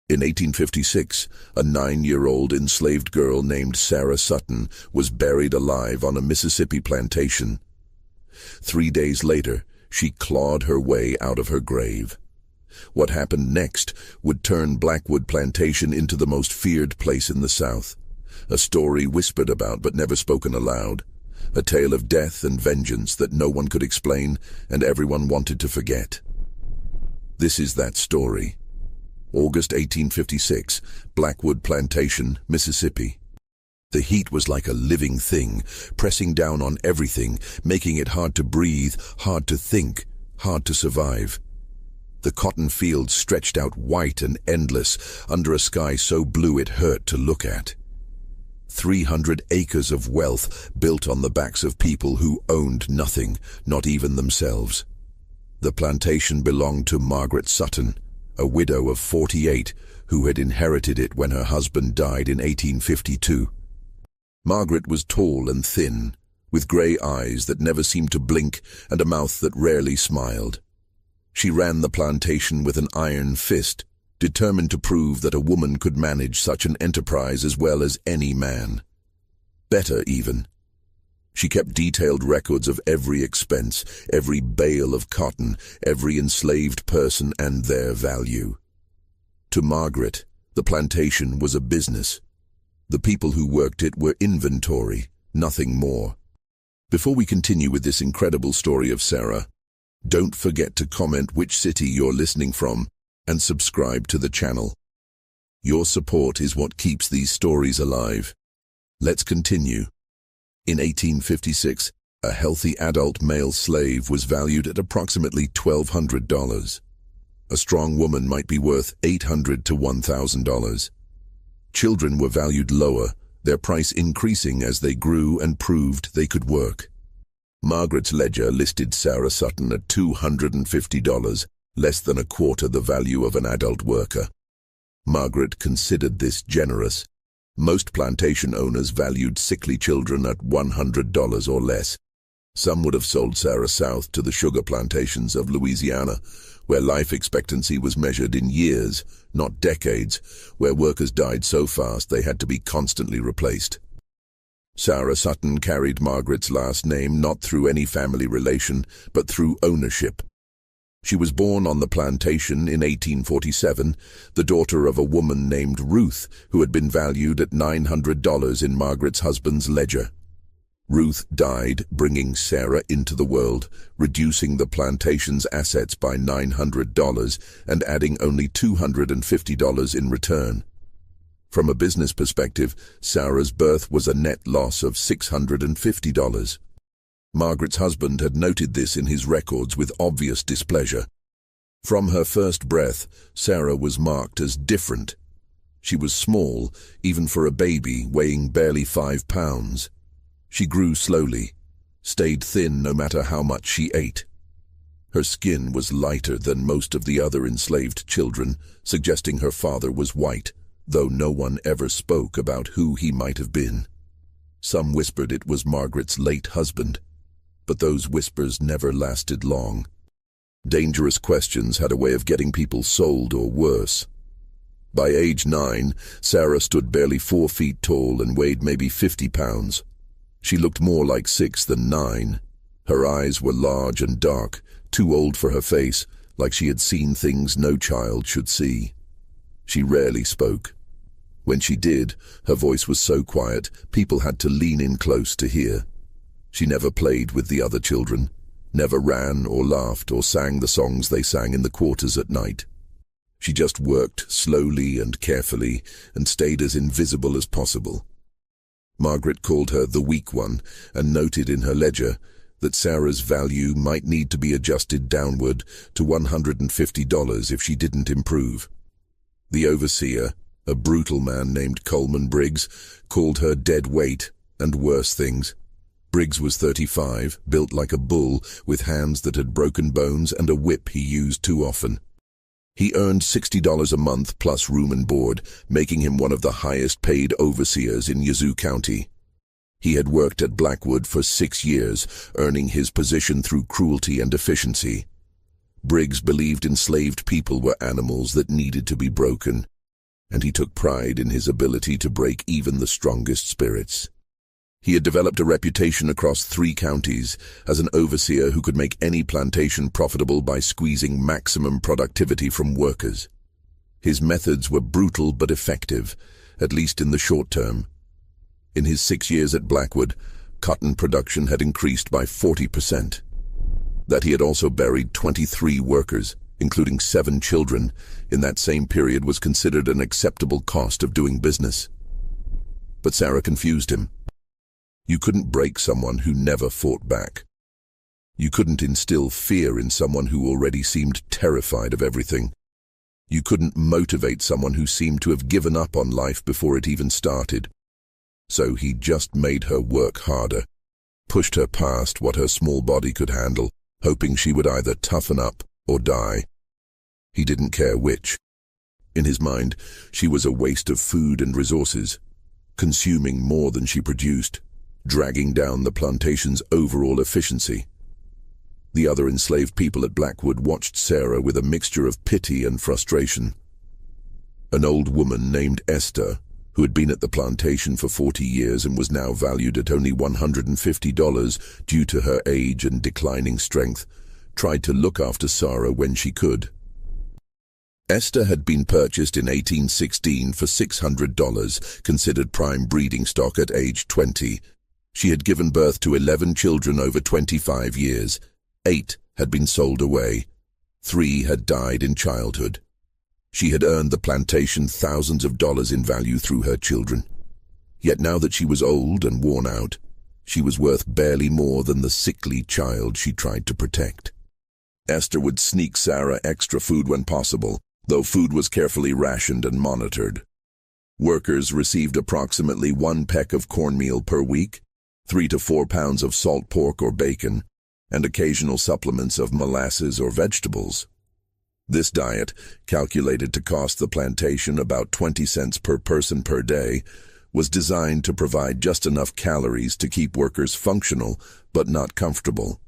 In 1856, a 9-year-old enslaved girl named Sara Sutton was buried alive on a Mississippi plantation. 3 days later, she clawed her way out of her grave. What happened next would turn Blackwood Plantation into the most feared place in the South. A story whispered about but never spoken aloud. A tale of death and vengeance that no one could explain and everyone wanted to forget. This is that story. August 1856, Blackwood Plantation, Mississippi. The heat was like a living thing, pressing down on everything, making it hard to breathe, hard to think, hard to survive. The cotton fields stretched out white and endless under a sky so blue it hurt to look at. 300 acres of wealth built on the backs of people who owned nothing, not even themselves. The plantation belonged to Margaret Sutton, a widow of 48 who had inherited it when her husband died in 1852. Margaret was tall and thin, with grey eyes that never seemed to blink and a mouth that rarely smiled. She ran the plantation with an iron fist, determined to prove that a woman could manage such an enterprise as well as any man. Better, even. She kept detailed records of every expense, every bale of cotton, every enslaved person and their value. To Margaret, the plantation was a business. The people who worked it were inventory, nothing more. Before we continue with this incredible story of Sara, don't forget to comment which city you're listening from and subscribe to the channel. Your support is what keeps these stories alive. Let's continue. In 1856, a healthy adult male slave was valued at approximately $1,200. A strong woman might be worth $800 to $1,000. Children were valued lower, their price increasing as they grew and proved they could work. Margaret's ledger listed Sara Sutton at $250, less than a quarter the value of an adult worker. Margaret considered this generous. Most plantation owners valued sickly children at $100 or less. Some would have sold Sara south to the sugar plantations of Louisiana, where life expectancy was measured in years, not decades, where workers died so fast they had to be constantly replaced. Sara Sutton carried Margaret's last name not through any family relation, but through ownership. She was born on the plantation in 1847, the daughter of a woman named Ruth, who had been valued at $900 in Margaret's husband's ledger. Ruth died, bringing Sara into the world, reducing the plantation's assets by $900 and adding only $250 in return. From a business perspective, Sara's birth was a net loss of $650. Margaret's husband had noted this in his records with obvious displeasure. From her first breath, Sara was marked as different. She was small, even for a baby, weighing barely 5 pounds. She grew slowly, stayed thin no matter how much she ate. Her skin was lighter than most of the other enslaved children, suggesting her father was white, though no one ever spoke about who he might have been. Some whispered it was Margaret's late husband, but those whispers never lasted long. Dangerous questions had a way of getting people sold or worse. By age 9, Sara stood barely 4 feet tall and weighed maybe 50 pounds. She looked more like 6 than 9. Her eyes were large and dark, too old for her face, like she had seen things no child should see. She rarely spoke. When she did, her voice was so quiet, people had to lean in close to hear. She never played with the other children, never ran or laughed or sang the songs they sang in the quarters at night. She just worked slowly and carefully and stayed as invisible as possible. Margaret called her the weak one and noted in her ledger that Sara's value might need to be adjusted downward to $150 if she didn't improve. The overseer, a brutal man named Coleman Briggs, called her dead weight and worse things. Briggs was 35, built like a bull, with hands that had broken bones and a whip he used too often. He earned $60 a month plus room and board, making him one of the highest-paid overseers in Yazoo County. He had worked at Blackwood for 6 years, earning his position through cruelty and efficiency. Briggs believed enslaved people were animals that needed to be broken. and he took pride in his ability to break even the strongest spirits. He had developed a reputation across 3 counties as an overseer who could make any plantation profitable by squeezing maximum productivity from workers. His methods were brutal but effective, at least in the short term. In his 6 years at Blackwood, cotton production had increased by 40%. That he had also buried 23 workers, including 7 children, in that same period was considered an acceptable cost of doing business. But Sara confused him. You couldn't break someone who never fought back. You couldn't instill fear in someone who already seemed terrified of everything. You couldn't motivate someone who seemed to have given up on life before it even started. So he just made her work harder, pushed her past what her small body could handle, hoping she would either toughen up or die. He didn't care which. In his mind, she was a waste of food and resources, consuming more than she produced, dragging down the plantation's overall efficiency. The other enslaved people at Blackwood watched Sara with a mixture of pity and frustration. An old woman named Esther, who had been at the plantation for 40 years and was now valued at only $150 due to her age and declining strength, tried to look after Sara when she could. Esther had been purchased in 1816 for $600, considered prime breeding stock at age 20. She had given birth to 11 children over 25 years. 8 had been sold away. 3 had died in childhood. She had earned the plantation thousands of dollars in value through her children. Yet now that she was old and worn out, she was worth barely more than the sickly child she tried to protect. Esther would sneak Sara extra food when possible, though food was carefully rationed and monitored. Workers received approximately 1 peck of cornmeal per week, 3 to 4 pounds of salt pork or bacon, and occasional supplements of molasses or vegetables. This diet, calculated to cost the plantation about 20 cents per person per day, was designed to provide just enough calories to keep workers functional but not comfortable.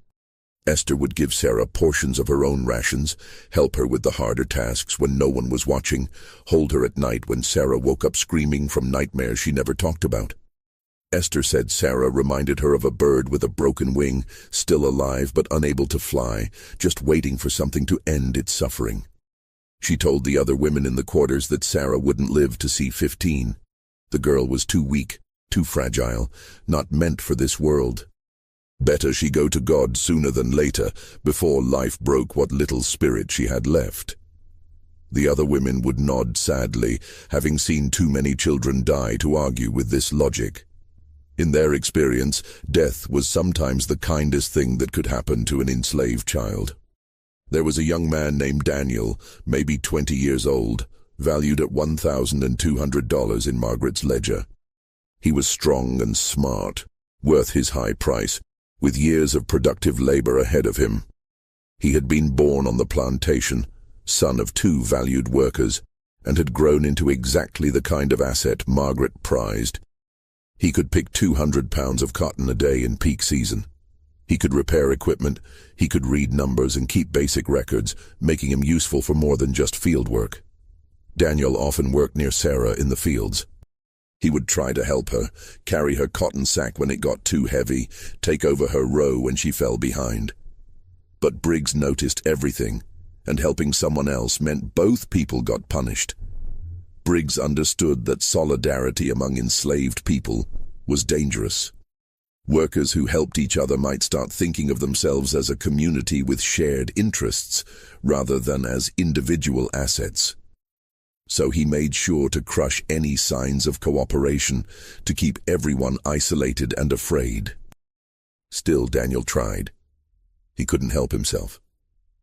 Esther would give Sara portions of her own rations, help her with the harder tasks when no one was watching, hold her at night when Sara woke up screaming from nightmares she never talked about. Esther said Sara reminded her of a bird with a broken wing, still alive but unable to fly, just waiting for something to end its suffering. She told the other women in the quarters that Sara wouldn't live to see 15. The girl was too weak, too fragile, not meant for this world. Better she go to God sooner than later, before life broke what little spirit she had left. The other women would nod sadly, having seen too many children die to argue with this logic. In their experience, death was sometimes the kindest thing that could happen to an enslaved child. There was a young man named Daniel, maybe 20 years old, valued at $1,200 in Margaret's ledger. He was strong and smart, worth his high price, with years of productive labor ahead of him. He had been born on the plantation, son of 2 valued workers, and had grown into exactly the kind of asset Margaret prized. He could pick 200 pounds of cotton a day in peak season. He could repair equipment, he could read numbers and keep basic records, making him useful for more than just field work. Daniel often worked near Sara in the fields. He would try to help her, carry her cotton sack when it got too heavy, take over her row when she fell behind. But Briggs noticed everything, and helping someone else meant both people got punished. Briggs understood that solidarity among enslaved people was dangerous. Workers who helped each other might start thinking of themselves as a community with shared interests, rather than as individual assets. So he made sure to crush any signs of cooperation, to keep everyone isolated and afraid. Still, Daniel tried. He couldn't help himself.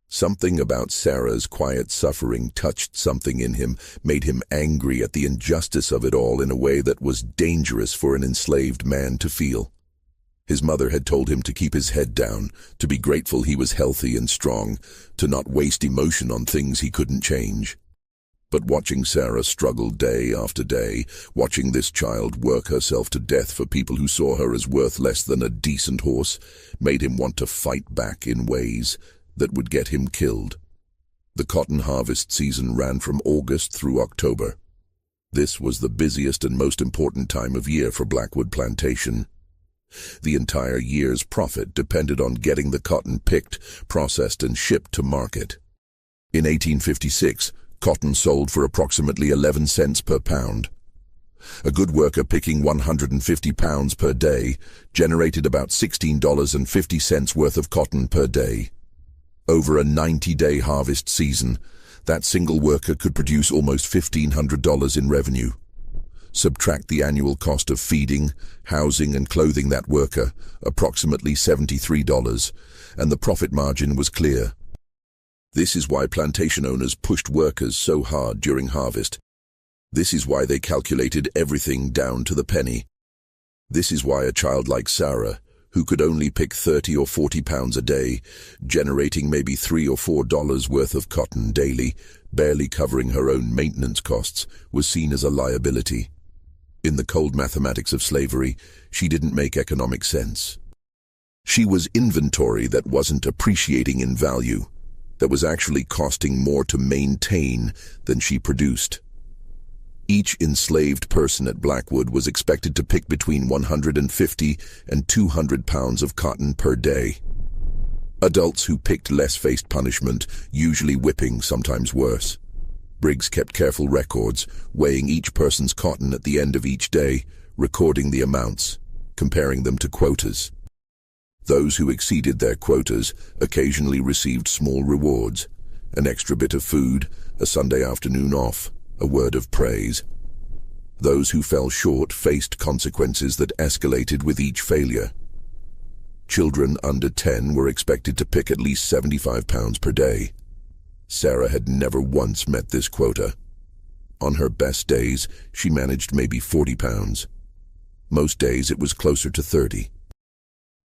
Something about Sara's quiet suffering touched something in him, made him angry at the injustice of it all in a way that was dangerous for an enslaved man to feel. His mother had told him to keep his head down, to be grateful he was healthy and strong, to not waste emotion on things he couldn't change. But watching Sara struggle day after day, watching this child work herself to death for people who saw her as worth less than a decent horse, made him want to fight back in ways that would get him killed. The cotton harvest season ran from August through October. This was the busiest and most important time of year for Blackwood Plantation. The entire year's profit depended on getting the cotton picked, processed, and shipped to market. In 1856, cotton sold for approximately 11 cents per pound. A good worker picking 150 pounds per day generated about $16.50 worth of cotton per day. Over a 90-day harvest season, that single worker could produce almost $1,500 in revenue. Subtract the annual cost of feeding, housing, and clothing that worker, approximately $73, and the profit margin was clear. This is why plantation owners pushed workers so hard during harvest. This is why they calculated everything down to the penny. This is why a child like Sara, who could only pick 30 or 40 pounds a day, generating maybe $3 or $4 worth of cotton daily, barely covering her own maintenance costs, was seen as a liability. In the cold mathematics of slavery, she didn't make economic sense. She was inventory that wasn't appreciating in value, that was actually costing more to maintain than she produced. Each enslaved person at Blackwood was expected to pick between 150 and 200 pounds of cotton per day. Adults who picked less faced punishment, usually whipping, sometimes worse. Briggs kept careful records, weighing each person's cotton at the end of each day, recording the amounts, comparing them to quotas. Those who exceeded their quotas occasionally received small rewards, an extra bit of food, a Sunday afternoon off, a word of praise. Those who fell short faced consequences that escalated with each failure. Children under 10 were expected to pick at least 75 pounds per day. Sara had never once met this quota. On her best days, she managed maybe 40 pounds. Most days it was closer to 30.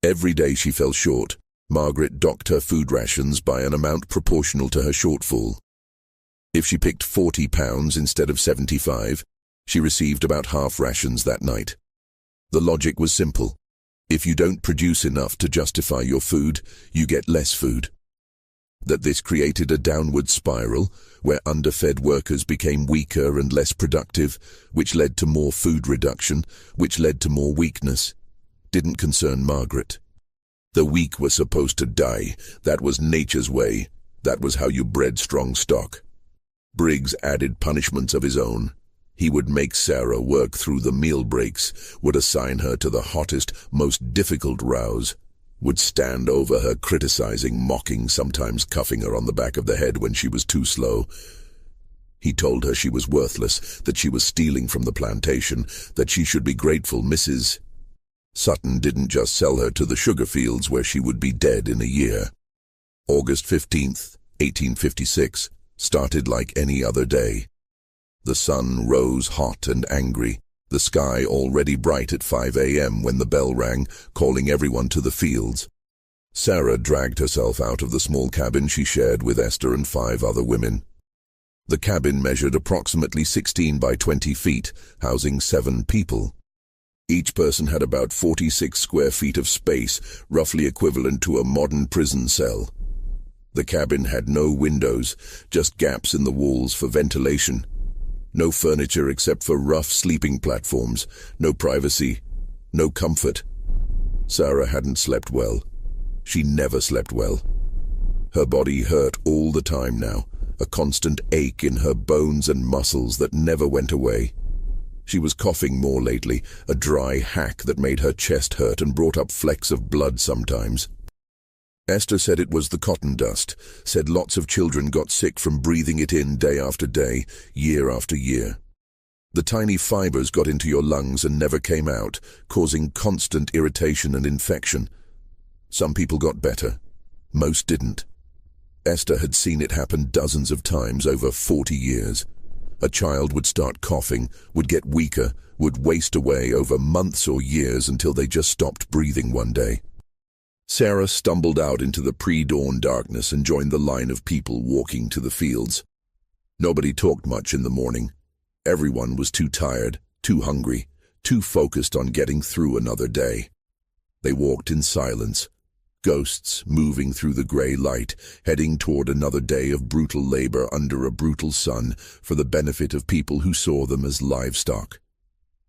Every day she fell short, Margaret docked her food rations by an amount proportional to her shortfall. If she picked 40 pounds instead of 75, she received about half rations that night. The logic was simple. If you don't produce enough to justify your food, you get less food. That this created a downward spiral, where underfed workers became weaker and less productive, which led to more food reduction, which led to more weakness, didn't concern Margaret. The weak were supposed to die. That was nature's way. That was how you bred strong stock. Briggs added punishments of his own. He would make Sara work through the meal breaks, would assign her to the hottest, most difficult rows, would stand over her criticizing, mocking, sometimes cuffing her on the back of the head when she was too slow. He told her she was worthless, that she was stealing from the plantation, that she should be grateful Mrs. Sutton didn't just sell her to the sugar fields where she would be dead in a year. August 15th, 1856, started like any other day. The sun rose hot and angry, the sky already bright at 5 a.m. when the bell rang, calling everyone to the fields. Sara dragged herself out of the small cabin she shared with Esther and 5 other women. The cabin measured approximately 16 by 20 feet, housing 7 people. Each person had about 46 square feet of space, roughly equivalent to a modern prison cell. The cabin had no windows, just gaps in the walls for ventilation. No furniture except for rough sleeping platforms, no privacy, no comfort. Sara hadn't slept well. She never slept well. Her body hurt all the time now, a constant ache in her bones and muscles that never went away. She was coughing more lately, a dry hack that made her chest hurt and brought up flecks of blood sometimes. Esther said it was the cotton dust, said lots of children got sick from breathing it in day after day, year after year. The tiny fibers got into your lungs and never came out, causing constant irritation and infection. Some people got better. Most didn't. Esther had seen it happen dozens of times over 40 years. A child would start coughing, would get weaker, would waste away over months or years until they just stopped breathing one day. Sara stumbled out into the pre-dawn darkness and joined the line of people walking to the fields. Nobody talked much in the morning. Everyone was too tired, too hungry, too focused on getting through another day. They walked in silence, Ghosts moving through the grey light, heading toward another day of brutal labor under a brutal sun for the benefit of people who saw them as livestock.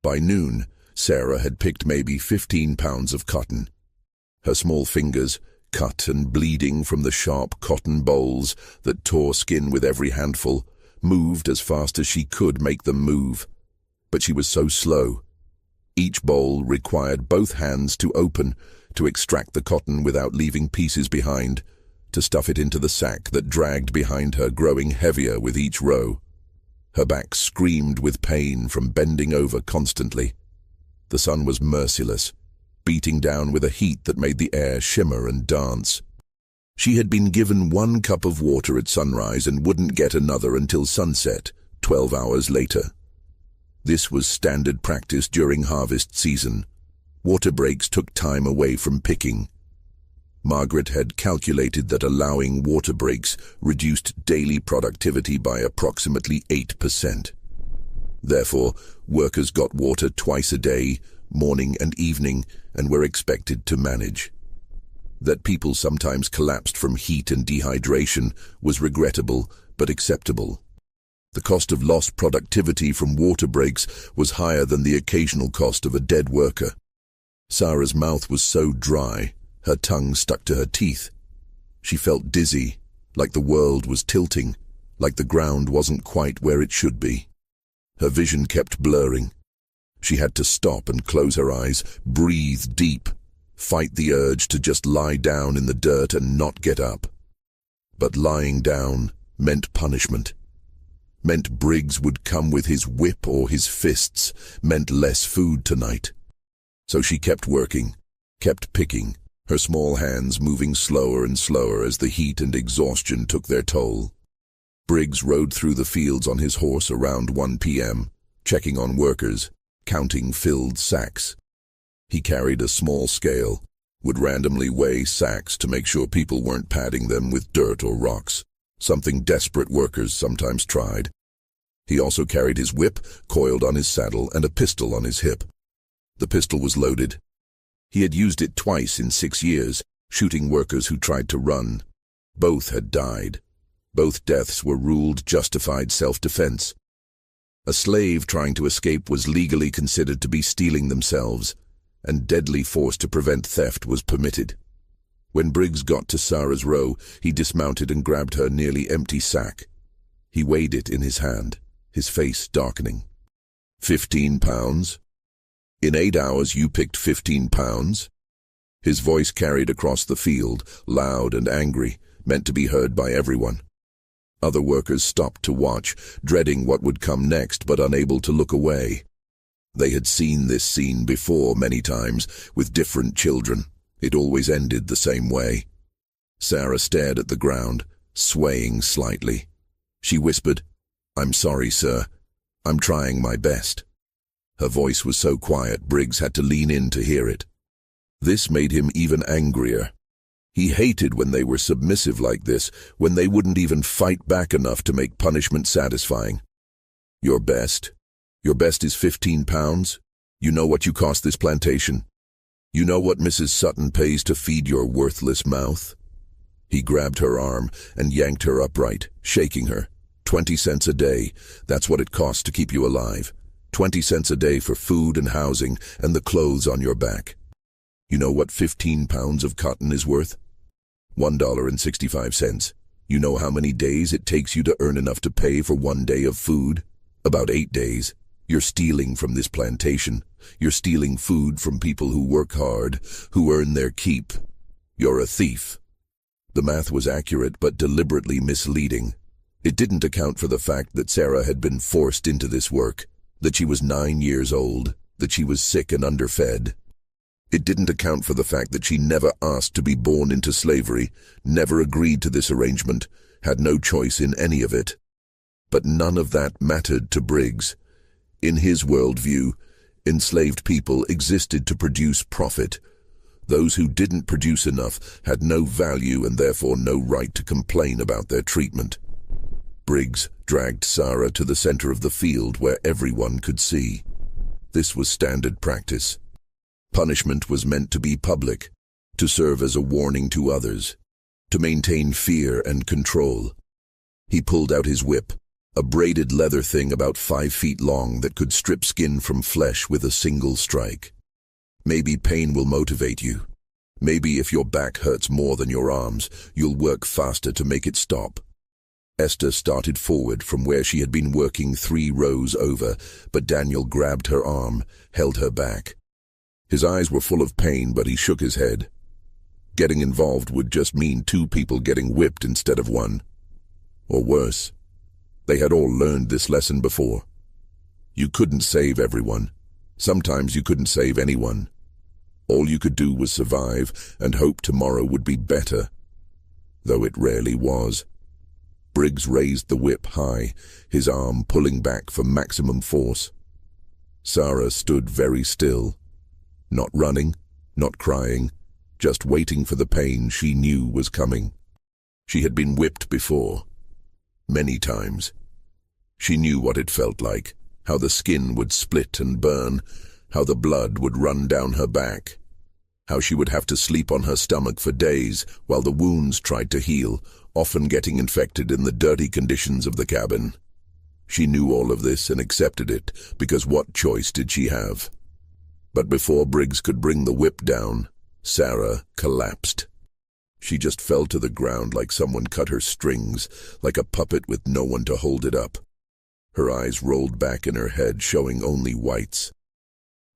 By noon, Sara had picked maybe 15 pounds of cotton. Her small fingers, cut and bleeding from the sharp cotton bolls that tore skin with every handful, moved as fast as she could make them move. But she was so slow. Each bowl required both hands to open, to extract the cotton without leaving pieces behind, to stuff it into the sack that dragged behind her, growing heavier with each row. Her back screamed with pain from bending over constantly. The sun was merciless, beating down with a heat that made the air shimmer and dance. She had been given 1 cup of water at sunrise and wouldn't get another until sunset, 12 hours later. This was standard practice during harvest season. Water breaks took time away from picking. Margaret had calculated that allowing water breaks reduced daily productivity by approximately 8%. Therefore, workers got water twice a day, morning and evening, and were expected to manage. That people sometimes collapsed from heat and dehydration was regrettable but acceptable. The cost of lost productivity from water breaks was higher than the occasional cost of a dead worker. Sara's mouth was so dry, her tongue stuck to her teeth. She felt dizzy, like the world was tilting, like the ground wasn't quite where it should be. Her vision kept blurring. She had to stop and close her eyes, breathe deep, fight the urge to just lie down in the dirt and not get up. But lying down meant punishment. Meant Briggs would come with his whip or his fists, meant less food tonight. So she kept working, kept picking, her small hands moving slower and slower as the heat and exhaustion took their toll. Briggs rode through the fields on his horse around 1 p.m., checking on workers, counting filled sacks. He carried a small scale, would randomly weigh sacks to make sure people weren't padding them with dirt or rocks, something desperate workers sometimes tried. He also carried his whip, coiled on his saddle, and a pistol on his hip. The pistol was loaded. He had used it twice in 6 years, shooting workers who tried to run. Both had died. Both deaths were ruled justified self-defense. A slave trying to escape was legally considered to be stealing themselves, and deadly force to prevent theft was permitted. When Briggs got to Sara's row, he dismounted and grabbed her nearly empty sack. He weighed it in his hand, his face darkening. 15 pounds? In 8 hours you picked 15 pounds? His voice carried across the field, loud and angry, meant to be heard by everyone. Other workers stopped to watch, dreading what would come next but unable to look away. They had seen this scene before many times, with different children. It always ended the same way. Sara stared at the ground, swaying slightly. She whispered, "I'm sorry, sir. I'm trying my best." Her voice was so quiet Briggs had to lean in to hear it. This made him even angrier. He hated when they were submissive like this, when they wouldn't even fight back enough to make punishment satisfying. "Your best? Your best is 15 pounds? You know what you cost this plantation? You know what Mrs. Sutton pays to feed your worthless mouth?" He grabbed her arm and yanked her upright, shaking her. 20 cents a day, that's what it costs to keep you alive. 20 cents a day for food and housing and the clothes on your back. You know what 15 pounds of cotton is worth? $1.65. You know how many days it takes you to earn enough to pay for 1 day of food? About 8 days. You're stealing from this plantation. You're stealing food from people who work hard, who earn their keep. You're a thief. The math was accurate but deliberately misleading. It didn't account for the fact that Sara had been forced into this work, that she was 9 years old, that she was sick and underfed. It didn't account for the fact that she never asked to be born into slavery, never agreed to this arrangement, had no choice in any of it. But none of that mattered to Briggs. In his worldview, enslaved people existed to produce profit. Those who didn't produce enough had no value and therefore no right to complain about their treatment. Briggs dragged Sara to the center of the field where everyone could see. This was standard practice. Punishment was meant to be public. to serve as a warning to others, to maintain fear and control. He pulled out his whip, a braided leather thing about 5 feet long that could strip skin from flesh with a single strike. Maybe pain will motivate you. Maybe if your back hurts more than your arms, you'll work faster to make it stop. Esther started forward from where she had been working 3 rows over, but Daniel grabbed her arm, held her back. His eyes were full of pain, but he shook his head. Getting involved would just mean 2 people getting whipped instead of 1. Or worse. They had all learned this lesson before. You couldn't save everyone. Sometimes you couldn't save anyone. All you could do was survive and hope tomorrow would be better. Though it rarely was. Briggs raised the whip high, his arm pulling back for maximum force. Sara stood very still. Not running, not crying, just waiting for the pain she knew was coming. She had been whipped before. Many times. She knew what it felt like, how the skin would split and burn, how the blood would run down her back, how she would have to sleep on her stomach for days while the wounds tried to heal, often getting infected in the dirty conditions of the cabin. She knew all of this and accepted it, because what choice did she have? But before Briggs could bring the whip down, Sara collapsed. She just fell to the ground like someone cut her strings, like a puppet with no one to hold it up. Her eyes rolled back in her head, showing only whites.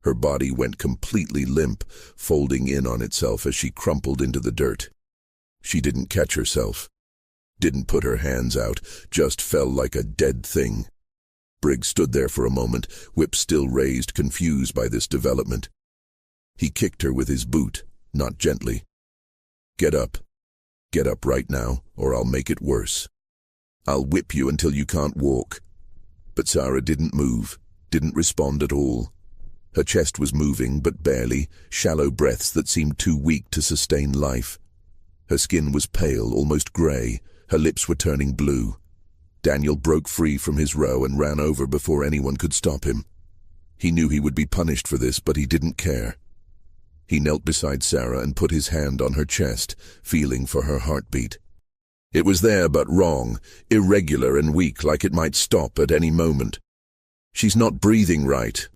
Her body went completely limp, folding in on itself as she crumpled into the dirt. She didn't catch herself. Didn't put her hands out, just fell like a dead thing. Briggs stood there for a moment, whip still raised, confused by this development. He kicked her with his boot, not gently. Get up. Get up right now, or I'll make it worse. I'll whip you until you can't walk. But Sara didn't move, didn't respond at all. Her chest was moving, but barely, shallow breaths that seemed too weak to sustain life. Her skin was pale, almost grey. Her lips were turning blue. Daniel broke free from his row and ran over before anyone could stop him. He knew he would be punished for this, but he didn't care. He knelt beside Sara and put his hand on her chest, feeling for her heartbeat. It was there but wrong, irregular and weak, like it might stop at any moment. She's not breathing right.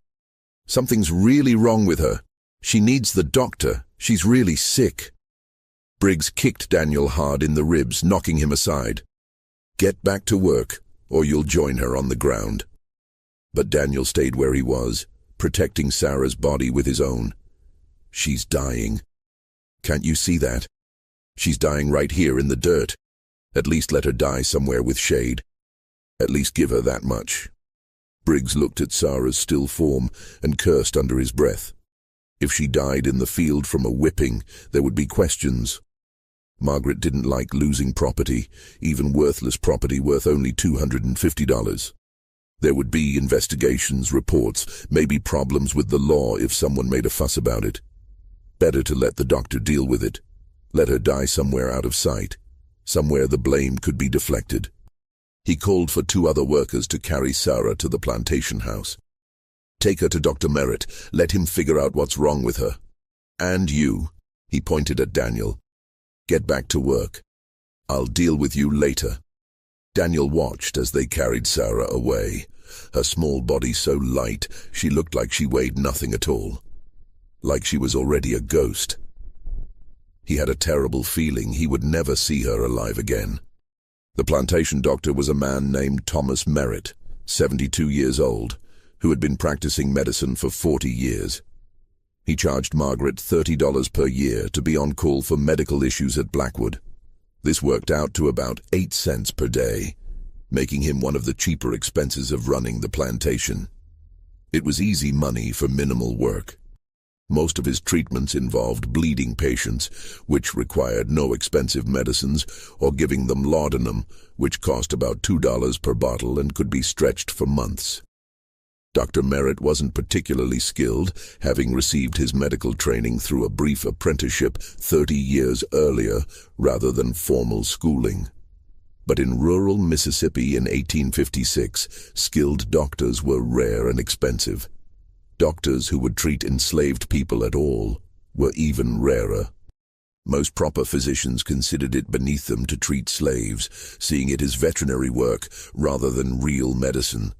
Something's really wrong with her. She needs the doctor. She's really sick. Briggs kicked Daniel hard in the ribs, knocking him aside. Get back to work, or you'll join her on the ground. But Daniel stayed where he was, protecting Sara's body with his own. She's dying. Can't you see that? She's dying right here in the dirt. At least let her die somewhere with shade. At least give her that much. Briggs looked at Sara's still form and cursed under his breath. If she died in the field from a whipping, there would be questions. Margaret didn't like losing property, even worthless property worth only $250. There would be investigations, reports, maybe problems with the law if someone made a fuss about it. Better to let the doctor deal with it. Let her die somewhere out of sight, somewhere the blame could be deflected. He called for 2 other workers to carry Sara to the plantation house. Take her to Dr. Merritt. Let him figure out what's wrong with her. And you, he pointed at Daniel. Get back to work. I'll deal with you later. Daniel watched as they carried Sara away, her small body so light she looked like she weighed nothing at all. Like she was already a ghost. He had a terrible feeling he would never see her alive again. The plantation doctor was a man named Thomas Merritt, 72 years old, who had been practicing medicine for 40 years. He charged Margaret $30 per year to be on call for medical issues at Blackwood. This worked out to about 8 cents per day, making him one of the cheaper expenses of running the plantation. It was easy money for minimal work. Most of his treatments involved bleeding patients, which required no expensive medicines, or giving them laudanum, which cost about $2 per bottle and could be stretched for months. Dr. Merritt wasn't particularly skilled, having received his medical training through a brief apprenticeship 30 years earlier rather than formal schooling. But in rural Mississippi in 1856, skilled doctors were rare and expensive. Doctors who would treat enslaved people at all were even rarer. Most proper physicians considered it beneath them to treat slaves, seeing it as veterinary work rather than real medicine.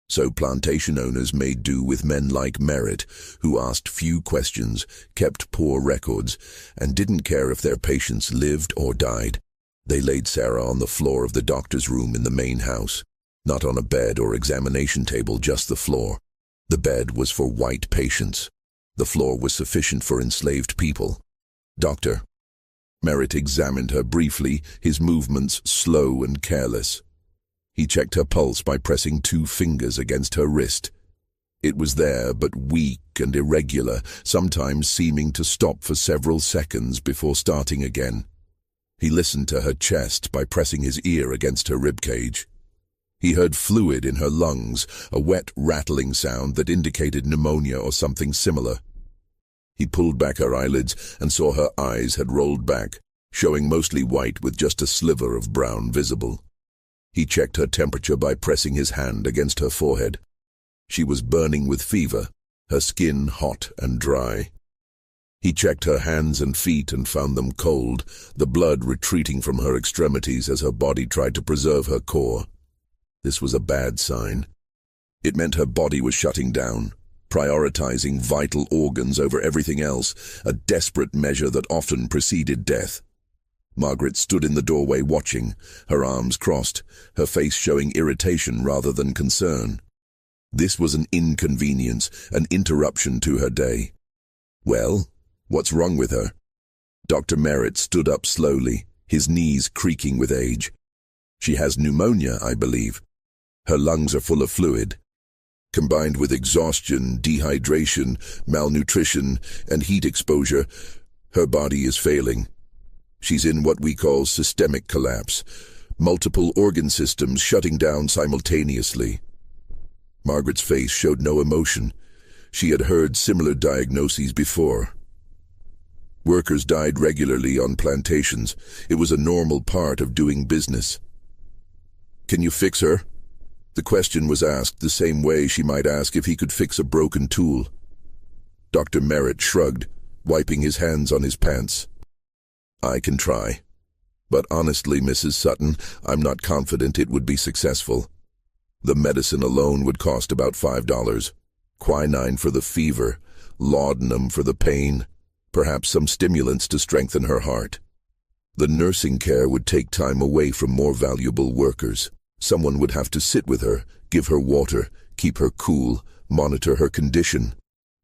So plantation owners made do with men like Merritt, who asked few questions, kept poor records, and didn't care if their patients lived or died. They laid Sara on the floor of the doctor's room in the main house. Not on a bed or examination table, just the floor. The bed was for white patients. The floor was sufficient for enslaved people. "Doctor." Merritt examined her briefly, his movements slow and careless. He checked her pulse by pressing 2 fingers against her wrist. It was there, but weak and irregular, sometimes seeming to stop for several seconds before starting again. He listened to her chest by pressing his ear against her ribcage. He heard fluid in her lungs, a wet, rattling sound that indicated pneumonia or something similar. He pulled back her eyelids and saw her eyes had rolled back, showing mostly white with just a sliver of brown visible. He checked her temperature by pressing his hand against her forehead. She was burning with fever, her skin hot and dry. He checked her hands and feet and found them cold, the blood retreating from her extremities as her body tried to preserve her core. This was a bad sign. It meant her body was shutting down, prioritizing vital organs over everything else, a desperate measure that often preceded death. Margaret stood in the doorway watching, her arms crossed, her face showing irritation rather than concern. This was an inconvenience, an interruption to her day. "Well, what's wrong with her?" Dr. Merritt stood up slowly, his knees creaking with age. "She has pneumonia, I believe. Her lungs are full of fluid. Combined with exhaustion, dehydration, malnutrition, and heat exposure, her body is failing. She's in what we call systemic collapse, multiple organ systems shutting down simultaneously." Margaret's face showed no emotion. She had heard similar diagnoses before. Workers died regularly on plantations. It was a normal part of doing business. "Can you fix her?" The question was asked the same way she might ask if he could fix a broken tool. Dr. Merritt shrugged, wiping his hands on his pants. "I can try. But honestly, Mrs. Sutton, I'm not confident it would be successful. The medicine alone would cost about $5. Quinine for the fever, laudanum for the pain, perhaps some stimulants to strengthen her heart. The nursing care would take time away from more valuable workers. Someone would have to sit with her, give her water, keep her cool, monitor her condition.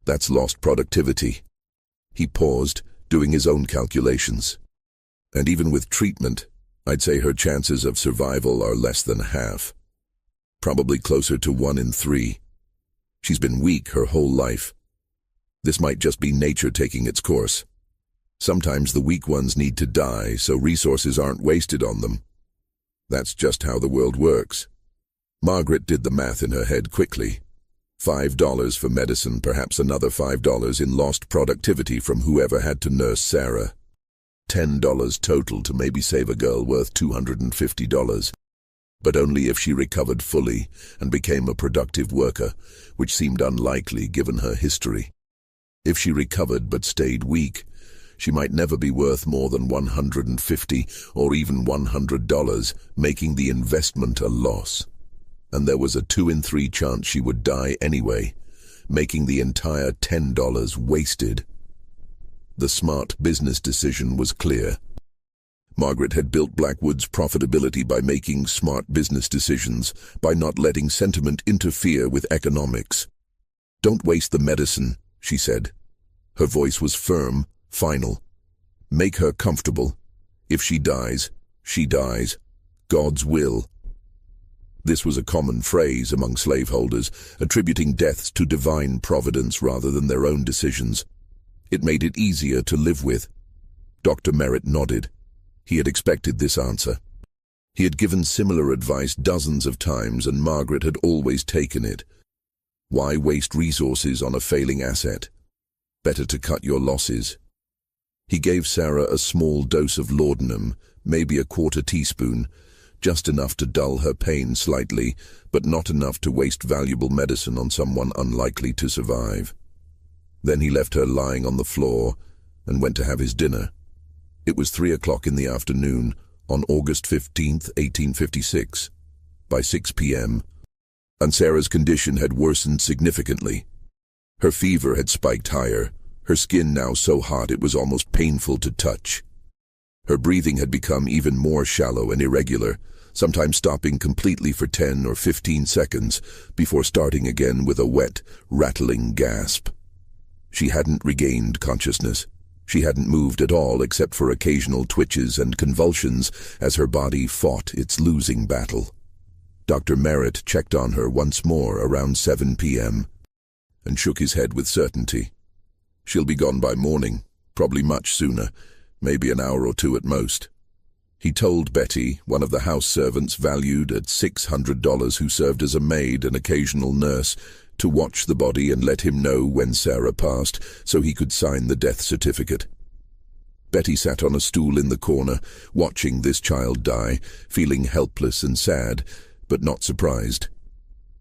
That's lost productivity." He paused, doing his own calculations. "And even with treatment, I'd say her chances of survival are less than half. Probably closer to 1 in 3. She's been weak her whole life. This might just be nature taking its course. Sometimes the weak ones need to die, so resources aren't wasted on them. That's just how the world works." Margaret did the math in her head quickly. $5 for medicine, perhaps another $5 in lost productivity from whoever had to nurse Sara. $10 total to maybe save a girl worth $250. But only if she recovered fully and became a productive worker, which seemed unlikely given her history. If she recovered but stayed weak, she might never be worth more than $150 or even $100, making the investment a loss. And there was a 2 in 3 chance she would die anyway, making the entire $10 wasted. The smart business decision was clear. Margaret had built Blackwood's profitability by making smart business decisions, by not letting sentiment interfere with economics. "Don't waste the medicine," she said. Her voice was firm, final. "Make her comfortable. If she dies, she dies. God's will." This was a common phrase among slaveholders, attributing deaths to divine providence rather than their own decisions. It made it easier to live with. Dr. Merritt nodded. He had expected this answer. He had given similar advice dozens of times, and Margaret had always taken it. Why waste resources on a failing asset? Better to cut your losses. He gave Sara a small dose of laudanum, maybe a 1/4 teaspoon, just enough to dull her pain slightly, but not enough to waste valuable medicine on someone unlikely to survive. Then he left her lying on the floor and went to have his dinner. It was 3 o'clock in the afternoon on August 15th, 1856. By 6 p.m., and Sarah's condition had worsened significantly. Her fever had spiked higher, her skin now so hot it was almost painful to touch. Her breathing had become even more shallow and irregular, sometimes stopping completely for 10 or 15 seconds before starting again with a wet, rattling gasp. She hadn't regained consciousness. She hadn't moved at all except for occasional twitches and convulsions as her body fought its losing battle. Dr. Merritt checked on her once more around 7 p.m. and shook his head with certainty. She'll be gone by morning, probably much sooner, maybe an hour or two at most. He told Betty, one of the house servants valued at $600 who served as a maid and occasional nurse, to watch the body and let him know when Sarah passed so he could sign the death certificate. Betty sat on a stool in the corner, watching this child die, feeling helpless and sad, but not surprised.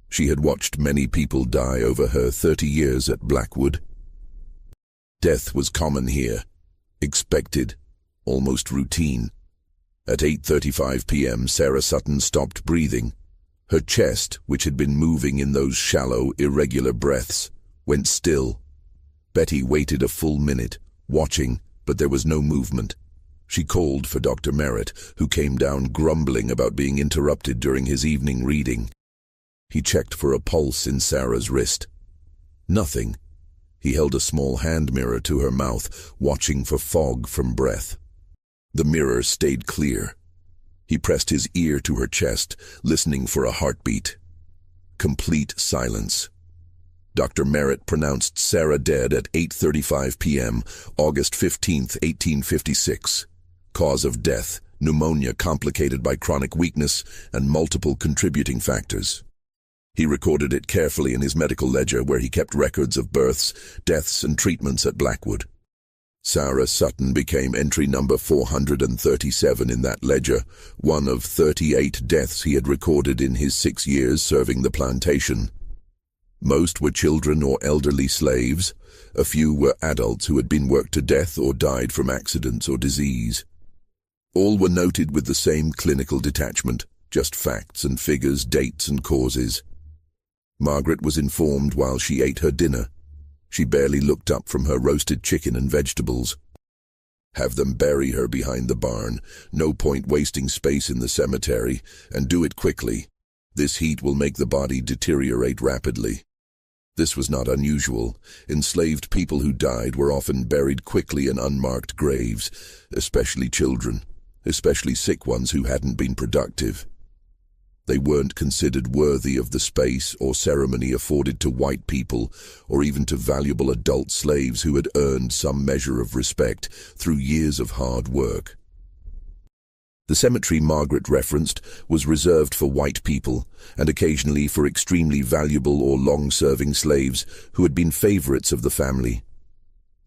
She had watched many people die over her 30 years at Blackwood. Death was common here, expected, almost routine. At 8:35 p.m., Sara Sutton stopped breathing. Her chest, which had been moving in those shallow, irregular breaths, went still. Betty waited a full minute, watching, but there was no movement. She called for Dr. Merritt, who came down grumbling about being interrupted during his evening reading. He checked for a pulse in Sarah's wrist. Nothing. He held a small hand mirror to her mouth, watching for fog from breath. The mirror stayed clear. He pressed his ear to her chest, listening for a heartbeat. Complete silence. Dr. Merritt pronounced Sarah dead at 8:35 p.m., August 15th, 1856. Cause of death, pneumonia complicated by chronic weakness and multiple contributing factors. He recorded it carefully in his medical ledger where he kept records of births, deaths, and treatments at Blackwood. Sara Sutton became entry number 437 in that ledger, one of 38 deaths he had recorded in his 6 years serving the plantation. Most were children or elderly slaves. A few were adults who had been worked to death or died from accidents or disease. All were noted with the same clinical detachment, just facts and figures, dates and causes. Margaret was informed while she ate her dinner. She barely looked up from her roasted chicken and vegetables. Have them bury her behind the barn. No point wasting space in the cemetery, and do it quickly. This heat will make the body deteriorate rapidly. This was not unusual. Enslaved people who died were often buried quickly in unmarked graves, especially children, especially sick ones who hadn't been productive. They weren't considered worthy of the space or ceremony afforded to white people, or even to valuable adult slaves who had earned some measure of respect through years of hard work. The cemetery Margaret referenced was reserved for white people, and occasionally for extremely valuable or long-serving slaves who had been favorites of the family.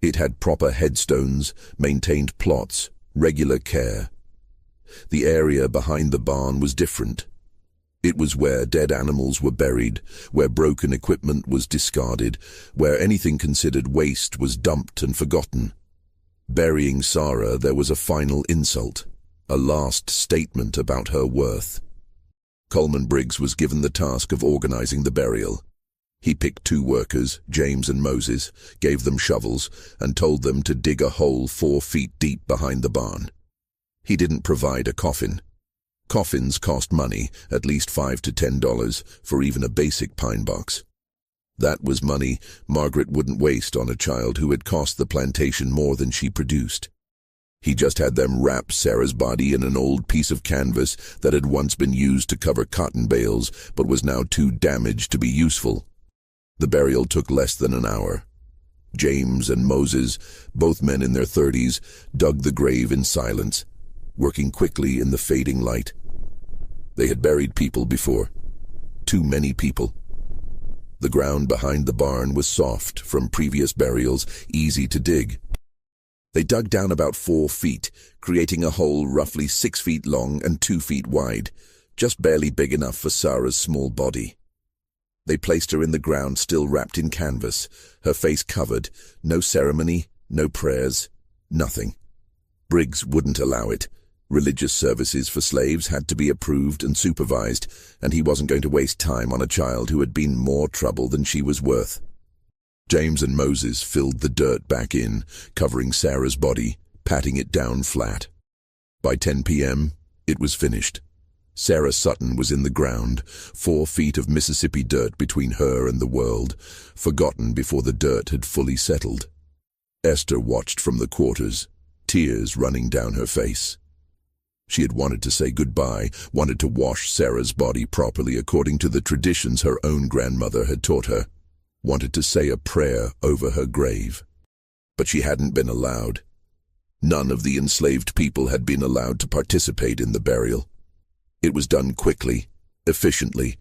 It had proper headstones, maintained plots, regular care. The area behind the barn was different. It was where dead animals were buried, where broken equipment was discarded, where anything considered waste was dumped and forgotten. Burying Sara, there was a final insult, a last statement about her worth. Coleman Briggs was given the task of organizing the burial. He picked 2 workers, James and Moses, gave them shovels, and told them to dig a hole 4 feet deep behind the barn. He didn't provide a coffin. Coffins cost money, at least $5 to $10, for even a basic pine box. That was money Margaret wouldn't waste on a child who had cost the plantation more than she produced. He just had them wrap Sarah's body in an old piece of canvas that had once been used to cover cotton bales, but was now too damaged to be useful. The burial took less than an hour. James and Moses, both men in their 30s, dug the grave in silence, working quickly in the fading light. They had buried people before. Too many people. The ground behind the barn was soft from previous burials, easy to dig. They dug down about 4 feet, creating a hole roughly 6 feet long and 2 feet wide, just barely big enough for Sara's small body. They placed her in the ground, still wrapped in canvas, her face covered, no ceremony, no prayers, nothing. Briggs wouldn't allow it. Religious services for slaves had to be approved and supervised, and he wasn't going to waste time on a child who had been more trouble than she was worth. James and Moses filled the dirt back in, covering Sarah's body, patting it down flat. By 10 p.m., it was finished. Sara Sutton was in the ground, 4 feet of Mississippi dirt between her and the world, forgotten before the dirt had fully settled. Esther watched from the quarters, tears running down her face. She had wanted to say goodbye, wanted to wash Sarah's body properly according to the traditions her own grandmother had taught her, wanted to say a prayer over her grave. But she hadn't been allowed. None of the enslaved people had been allowed to participate in the burial. It was done quickly, efficiently,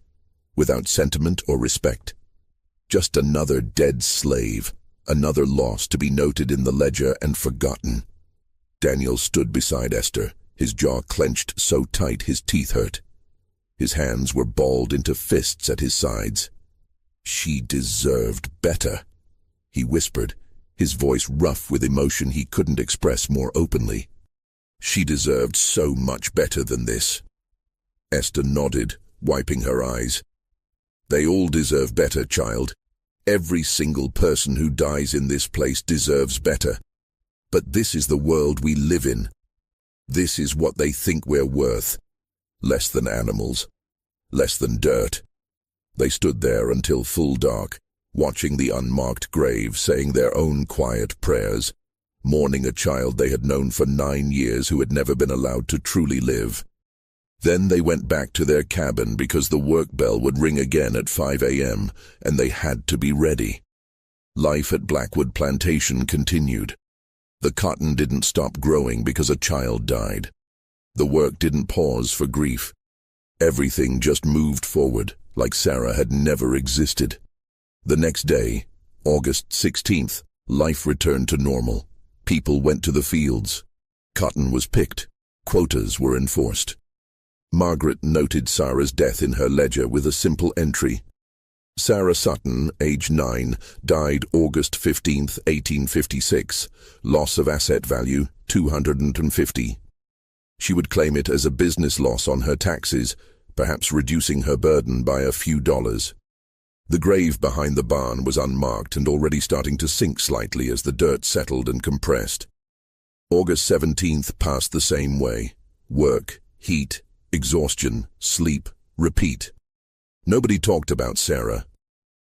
without sentiment or respect. Just another dead slave, another loss to be noted in the ledger and forgotten. Daniel stood beside Esther, his jaw clenched so tight his teeth hurt. His hands were balled into fists at his sides. She deserved better, he whispered, his voice rough with emotion he couldn't express more openly. She deserved so much better than this. Esther nodded, wiping her eyes. They all deserve better, child. Every single person who dies in this place deserves better. But this is the world we live in. This is what they think we're worth. Less than animals. Less than dirt. They stood there until full dark, watching the unmarked grave, saying their own quiet prayers, mourning a child they had known for 9 years who had never been allowed to truly live. Then they went back to their cabin because the work bell would ring again at 5 a.m., and they had to be ready. Life at Blackwood Plantation continued. The cotton didn't stop growing because a child died. The work didn't pause for grief. Everything just moved forward, like Sarah had never existed. The next day, August 16th, life returned to normal. People went to the fields. Cotton was picked. Quotas were enforced. Margaret noted Sarah's death in her ledger with a simple entry. Sara Sutton, age 9, died August 15, 1856. Loss of asset value, $250. She would claim it as a business loss on her taxes, perhaps reducing her burden by a few dollars. The grave behind the barn was unmarked and already starting to sink slightly as the dirt settled and compressed. August 17th passed the same way. Work, heat, exhaustion, sleep, repeat. Nobody talked about Sarah.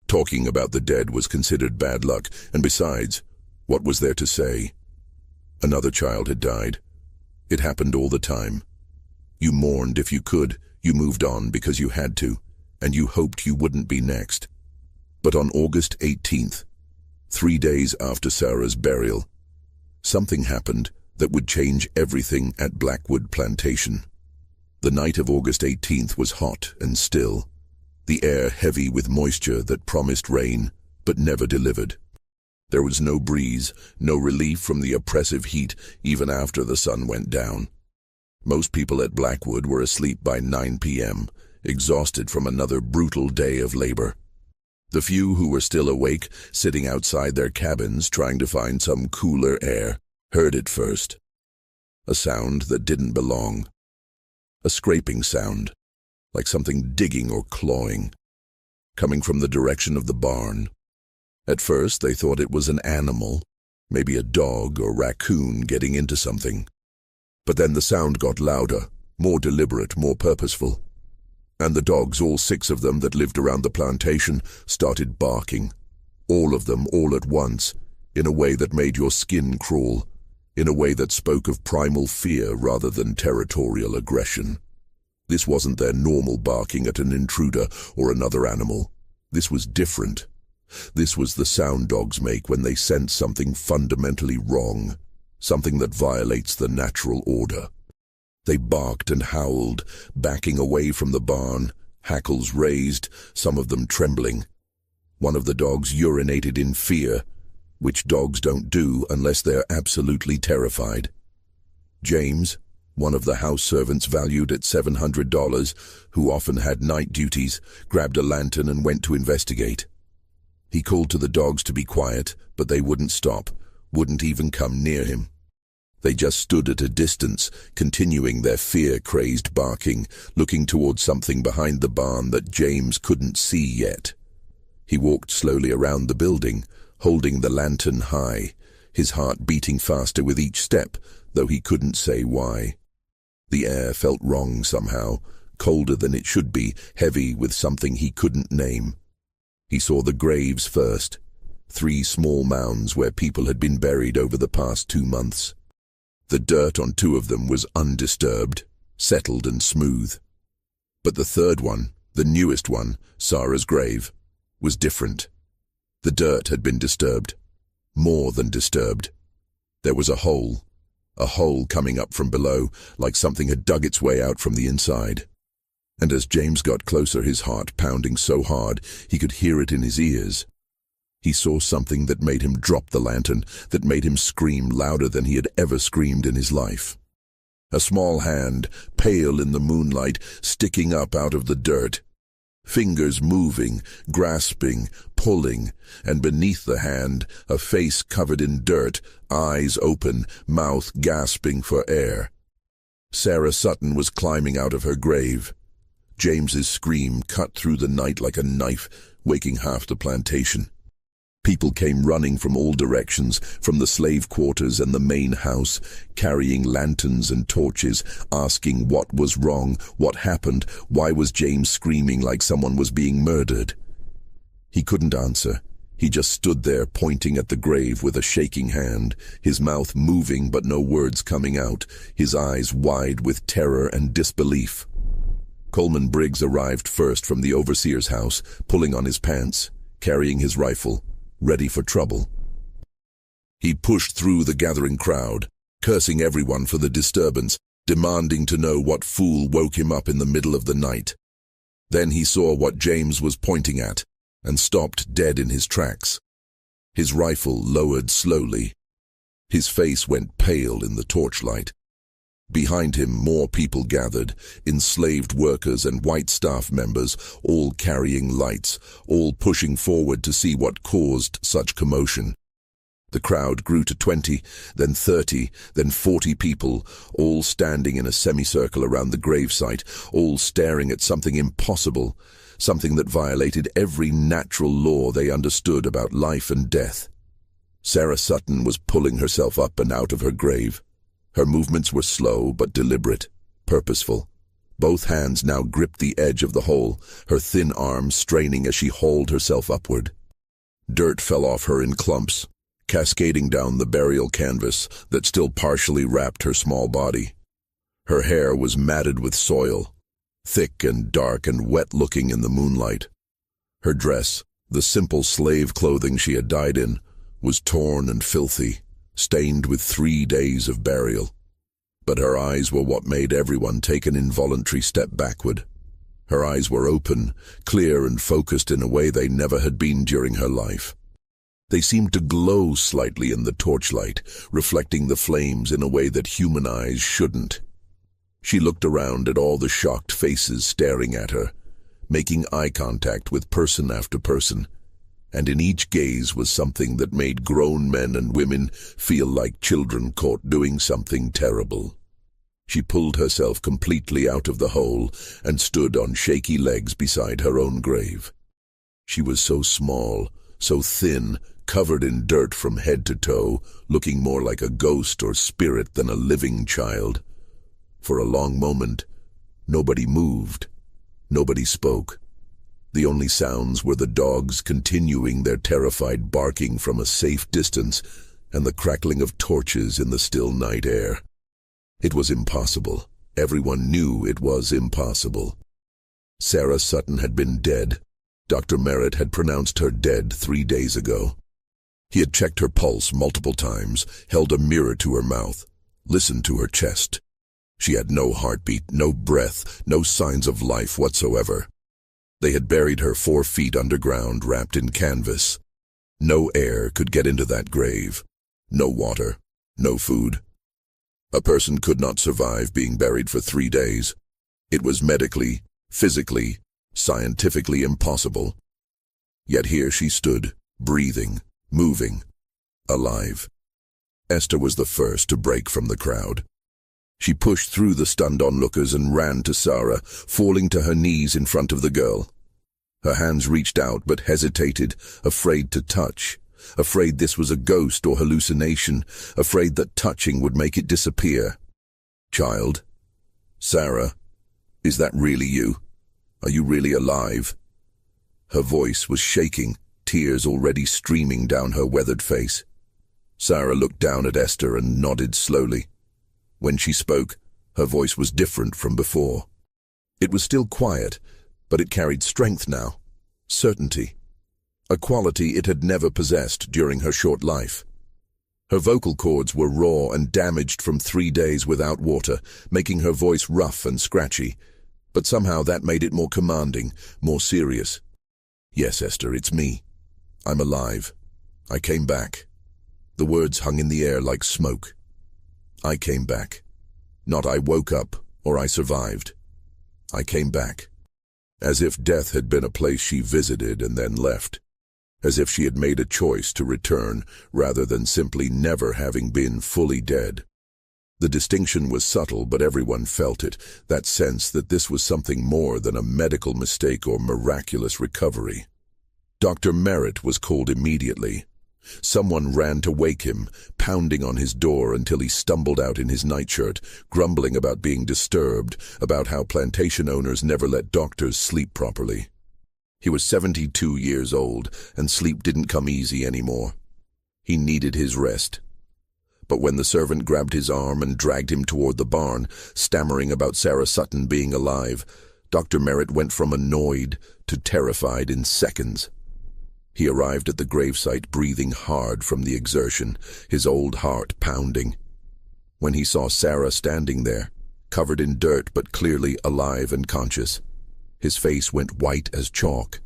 Talking about the dead was considered bad luck, and besides, what was there to say? Another child had died. It happened all the time. You mourned if you could, you moved on because you had to, and you hoped you wouldn't be next. But on August 18th, 3 days after Sarah's burial, something happened that would change everything at Blackwood Plantation. The night of August 18th was hot and still, the air heavy with moisture that promised rain, but never delivered. There was no breeze, no relief from the oppressive heat even after the sun went down. Most people at Blackwood were asleep by 9 p.m., exhausted from another brutal day of labor. The few who were still awake, sitting outside their cabins trying to find some cooler air, heard it first. A sound that didn't belong. A scraping sound, like something digging or clawing, coming from the direction of the barn. At first they thought it was an animal, maybe a dog or raccoon getting into something. But then the sound got louder, more deliberate, more purposeful. And the dogs, all 6 of them that lived around the plantation, started barking. All of them, all at once, in a way that made your skin crawl, in a way that spoke of primal fear rather than territorial aggression. This wasn't their normal barking at an intruder or another animal. This was different. This was the sound dogs make when they sense something fundamentally wrong, something that violates the natural order. They barked and howled, backing away from the barn, hackles raised, some of them trembling. One of the dogs urinated in fear, which dogs don't do unless they're absolutely terrified. James, one of the house servants valued at $700, who often had night duties, grabbed a lantern and went to investigate. He called to the dogs to be quiet, but they wouldn't stop, wouldn't even come near him. They just stood at a distance, continuing their fear-crazed barking, looking towards something behind the barn that James couldn't see yet. He walked slowly around the building, holding the lantern high, his heart beating faster with each step, though he couldn't say why. The air felt wrong somehow, colder than it should be, heavy with something he couldn't name. He saw the graves first, 3 small mounds where people had been buried over the past 2 months. The dirt on 2 of them was undisturbed, settled and smooth. But the third one, the newest one, Sara's grave, was different. The dirt had been disturbed, more than disturbed. There was a hole coming up from below, like something had dug its way out from the inside. And as James got closer, his heart pounding so hard he could hear it in his ears, he saw something that made him drop the lantern, that made him scream louder than he had ever screamed in his life. A small hand, pale in the moonlight, sticking up out of the dirt. Fingers moving, grasping, pulling, and beneath the hand, a face covered in dirt, eyes open, mouth gasping for air. Sara Sutton was climbing out of her grave. James's scream cut through the night like a knife, waking half the plantation. People came running from all directions, from the slave quarters and the main house, carrying lanterns and torches, asking what was wrong, what happened, why was James screaming like someone was being murdered. He couldn't answer. He just stood there pointing at the grave with a shaking hand, his mouth moving but no words coming out, his eyes wide with terror and disbelief. Coleman Briggs arrived first from the overseer's house, pulling on his pants, carrying his rifle, ready for trouble. He pushed through the gathering crowd, cursing everyone for the disturbance, demanding to know what fool woke him up in the middle of the night. Then he saw what James was pointing at, and stopped dead in his tracks. His rifle lowered slowly. His face went pale in the torchlight. Behind him, more people gathered, enslaved workers and white staff members, all carrying lights, all pushing forward to see what caused such commotion. The crowd grew to 20, then 30, then 40 people, all standing in a semicircle around the gravesite, all staring at something impossible, something that violated every natural law they understood about life and death. Sara Sutton was pulling herself up and out of her grave. Her movements were slow but deliberate, purposeful. Both hands now gripped the edge of the hole, her thin arms straining as she hauled herself upward. Dirt fell off her in clumps, cascading down the burial canvas that still partially wrapped her small body. Her hair was matted with soil, thick and dark and wet-looking in the moonlight. Her dress, the simple slave clothing she had died in, was torn and filthy, stained with 3 days of burial. But her eyes were what made everyone take an involuntary step backward. Her eyes were open, clear and focused in a way they never had been during her life. They seemed to glow slightly in the torchlight, reflecting the flames in a way that human eyes shouldn't. She looked around at all the shocked faces staring at her, making eye contact with person after person, and in each gaze was something that made grown men and women feel like children caught doing something terrible. She pulled herself completely out of the hole and stood on shaky legs beside her own grave. She was so small, so thin, covered in dirt from head to toe, looking more like a ghost or spirit than a living child. For a long moment, nobody moved, nobody spoke. The only sounds were the dogs continuing their terrified barking from a safe distance and the crackling of torches in the still night air. It was impossible. Everyone knew it was impossible. Sara Sutton had been dead. Dr. Merritt had pronounced her dead 3 days ago. He had checked her pulse multiple times, held a mirror to her mouth, listened to her chest. She had no heartbeat, no breath, no signs of life whatsoever. They had buried her 4 feet underground, wrapped in canvas. No air could get into that grave. No water, no food. A person could not survive being buried for 3 days. It was medically, physically, scientifically impossible. Yet here she stood, breathing, moving, alive. Esther was the first to break from the crowd. She pushed through the stunned onlookers and ran to Sara, falling to her knees in front of the girl. Her hands reached out but hesitated, afraid to touch, afraid this was a ghost or hallucination, afraid that touching would make it disappear. "Child? Sara? Is that really you? Are you really alive?" Her voice was shaking, tears already streaming down her weathered face. Sara looked down at Esther and nodded slowly. When she spoke, her voice was different from before. It was still quiet, but it carried strength now, certainty, a quality it had never possessed during her short life. Her vocal cords were raw and damaged from 3 days without water, making her voice rough and scratchy, but somehow that made it more commanding, more serious. "Yes, Esther, it's me. I'm alive. I came back." The words hung in the air like smoke. I came back. Not I woke up or I survived. I came back. As if death had been a place she visited and then left. As if she had made a choice to return rather than simply never having been fully dead. The distinction was subtle, but everyone felt it, that sense that this was something more than a medical mistake or miraculous recovery. Dr. Merritt was called immediately. Someone ran to wake him, pounding on his door until he stumbled out in his nightshirt, grumbling about being disturbed, about how plantation owners never let doctors sleep properly. He was 72 years old, and sleep didn't come easy anymore. He needed his rest. But when the servant grabbed his arm and dragged him toward the barn, stammering about Sara Sutton being alive, Dr. Merritt went from annoyed to terrified in seconds. He arrived at the gravesite breathing hard from the exertion, his old heart pounding. When he saw Sara standing there, covered in dirt but clearly alive and conscious, his face went white as chalk.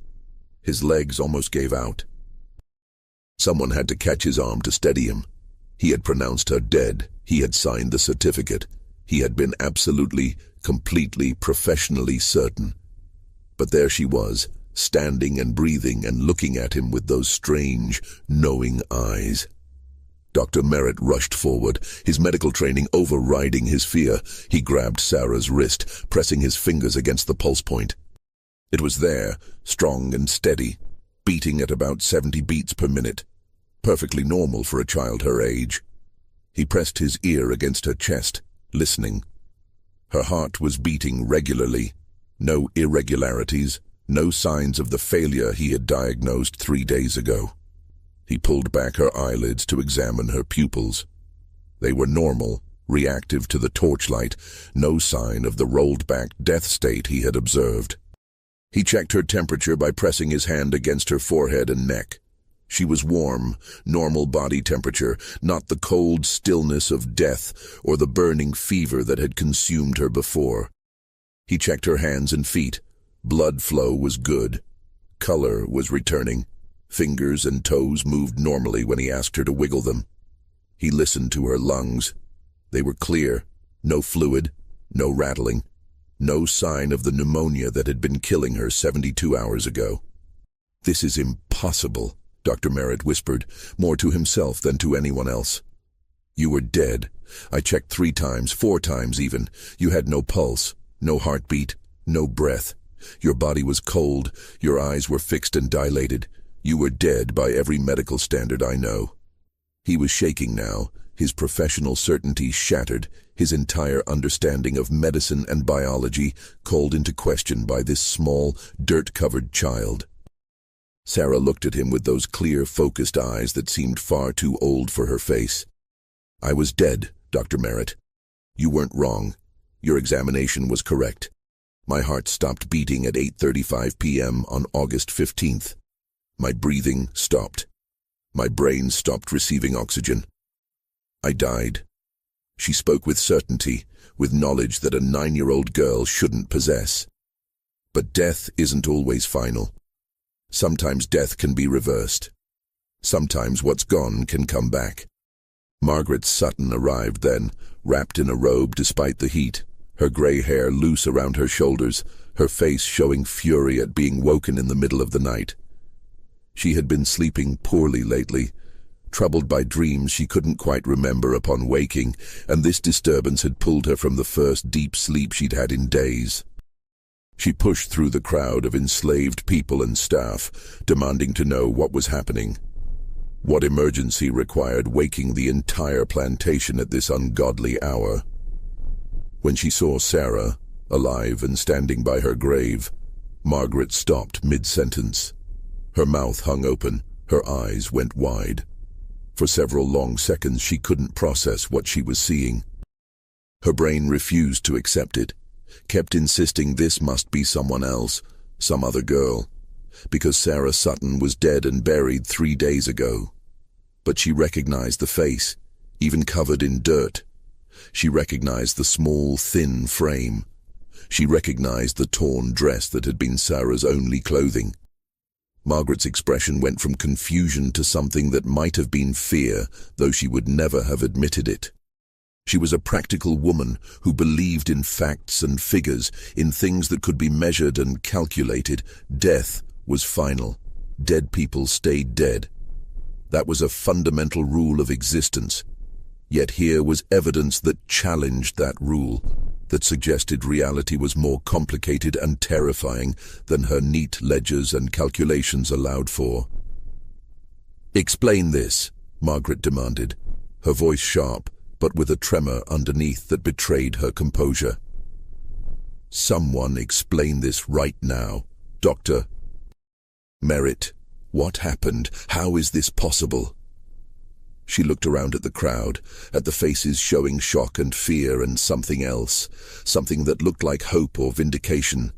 His legs almost gave out. Someone had to catch his arm to steady him. He had pronounced her dead. He had signed the certificate. He had been absolutely, completely, professionally certain. But there she was, standing and breathing and looking at him with those strange, knowing eyes. Dr. Merritt rushed forward, his medical training overriding his fear. He grabbed Sara's wrist, pressing his fingers against the pulse point. It was there, strong and steady, beating at about 70 beats per minute, perfectly normal for a child her age. He pressed his ear against her chest, listening. Her heart was beating regularly, no irregularities, no signs of the failure he had diagnosed 3 days ago. He pulled back her eyelids to examine her pupils. They were normal, reactive to the torchlight, no sign of the rolled-back death state he had observed. He checked her temperature by pressing his hand against her forehead and neck. She was warm, normal body temperature, not the cold stillness of death or the burning fever that had consumed her before. He checked her hands and feet. Blood flow was good. Color was returning. Fingers and toes moved normally when he asked her to wiggle them. He listened to her lungs. They were clear, no fluid, no rattling, no sign of the pneumonia that had been killing her 72 hours ago. "This is impossible," Dr. Merritt whispered, more to himself than to anyone else. "You were dead. I checked 3 times, 4 times even. You had no pulse, no heartbeat, no breath. Your body was cold, your eyes were fixed and dilated. You were dead by every medical standard I know." He was shaking now, his professional certainty shattered, his entire understanding of medicine and biology called into question by this small, dirt-covered child. Sara looked at him with those clear, focused eyes that seemed far too old for her face. "I was dead, Dr. Merritt. You weren't wrong. Your examination was correct. My heart stopped beating at 8:35 p.m. on August 15th. My breathing stopped. My brain stopped receiving oxygen. I died." She spoke with certainty, with knowledge that a 9-year-old girl shouldn't possess. But death isn't always final. Sometimes death can be reversed. Sometimes what's gone can come back. Margaret Sutton arrived then, wrapped in a robe despite the heat, her gray hair loose around her shoulders, her face showing fury at being woken in the middle of the night. She had been sleeping poorly lately, troubled by dreams she couldn't quite remember upon waking, and this disturbance had pulled her from the first deep sleep she'd had in days. She pushed through the crowd of enslaved people and staff, demanding to know what was happening. What emergency required waking the entire plantation at this ungodly hour? When she saw Sara, alive and standing by her grave, Margaret stopped mid-sentence. Her mouth hung open, her eyes went wide. For several long seconds she couldn't process what she was seeing. Her brain refused to accept it, kept insisting this must be someone else, some other girl, because Sara Sutton was dead and buried 3 days ago. But she recognized the face, even covered in dirt. She recognized the small, thin frame. She recognized the torn dress that had been Sara's only clothing. Margaret's expression went from confusion to something that might have been fear, though she would never have admitted it. She was a practical woman who believed in facts and figures, in things that could be measured and calculated. Death was final. Dead people stayed dead. That was a fundamental rule of existence. Yet here was evidence that challenged that rule, that suggested reality was more complicated and terrifying than her neat ledgers and calculations allowed for. "Explain this," Margaret demanded, her voice sharp, but with a tremor underneath that betrayed her composure. "Someone explain this right now, Dr. Merritt. What happened? How is this possible?" She looked around at the crowd, at the faces showing shock and fear and something else, something that looked like hope or vindication,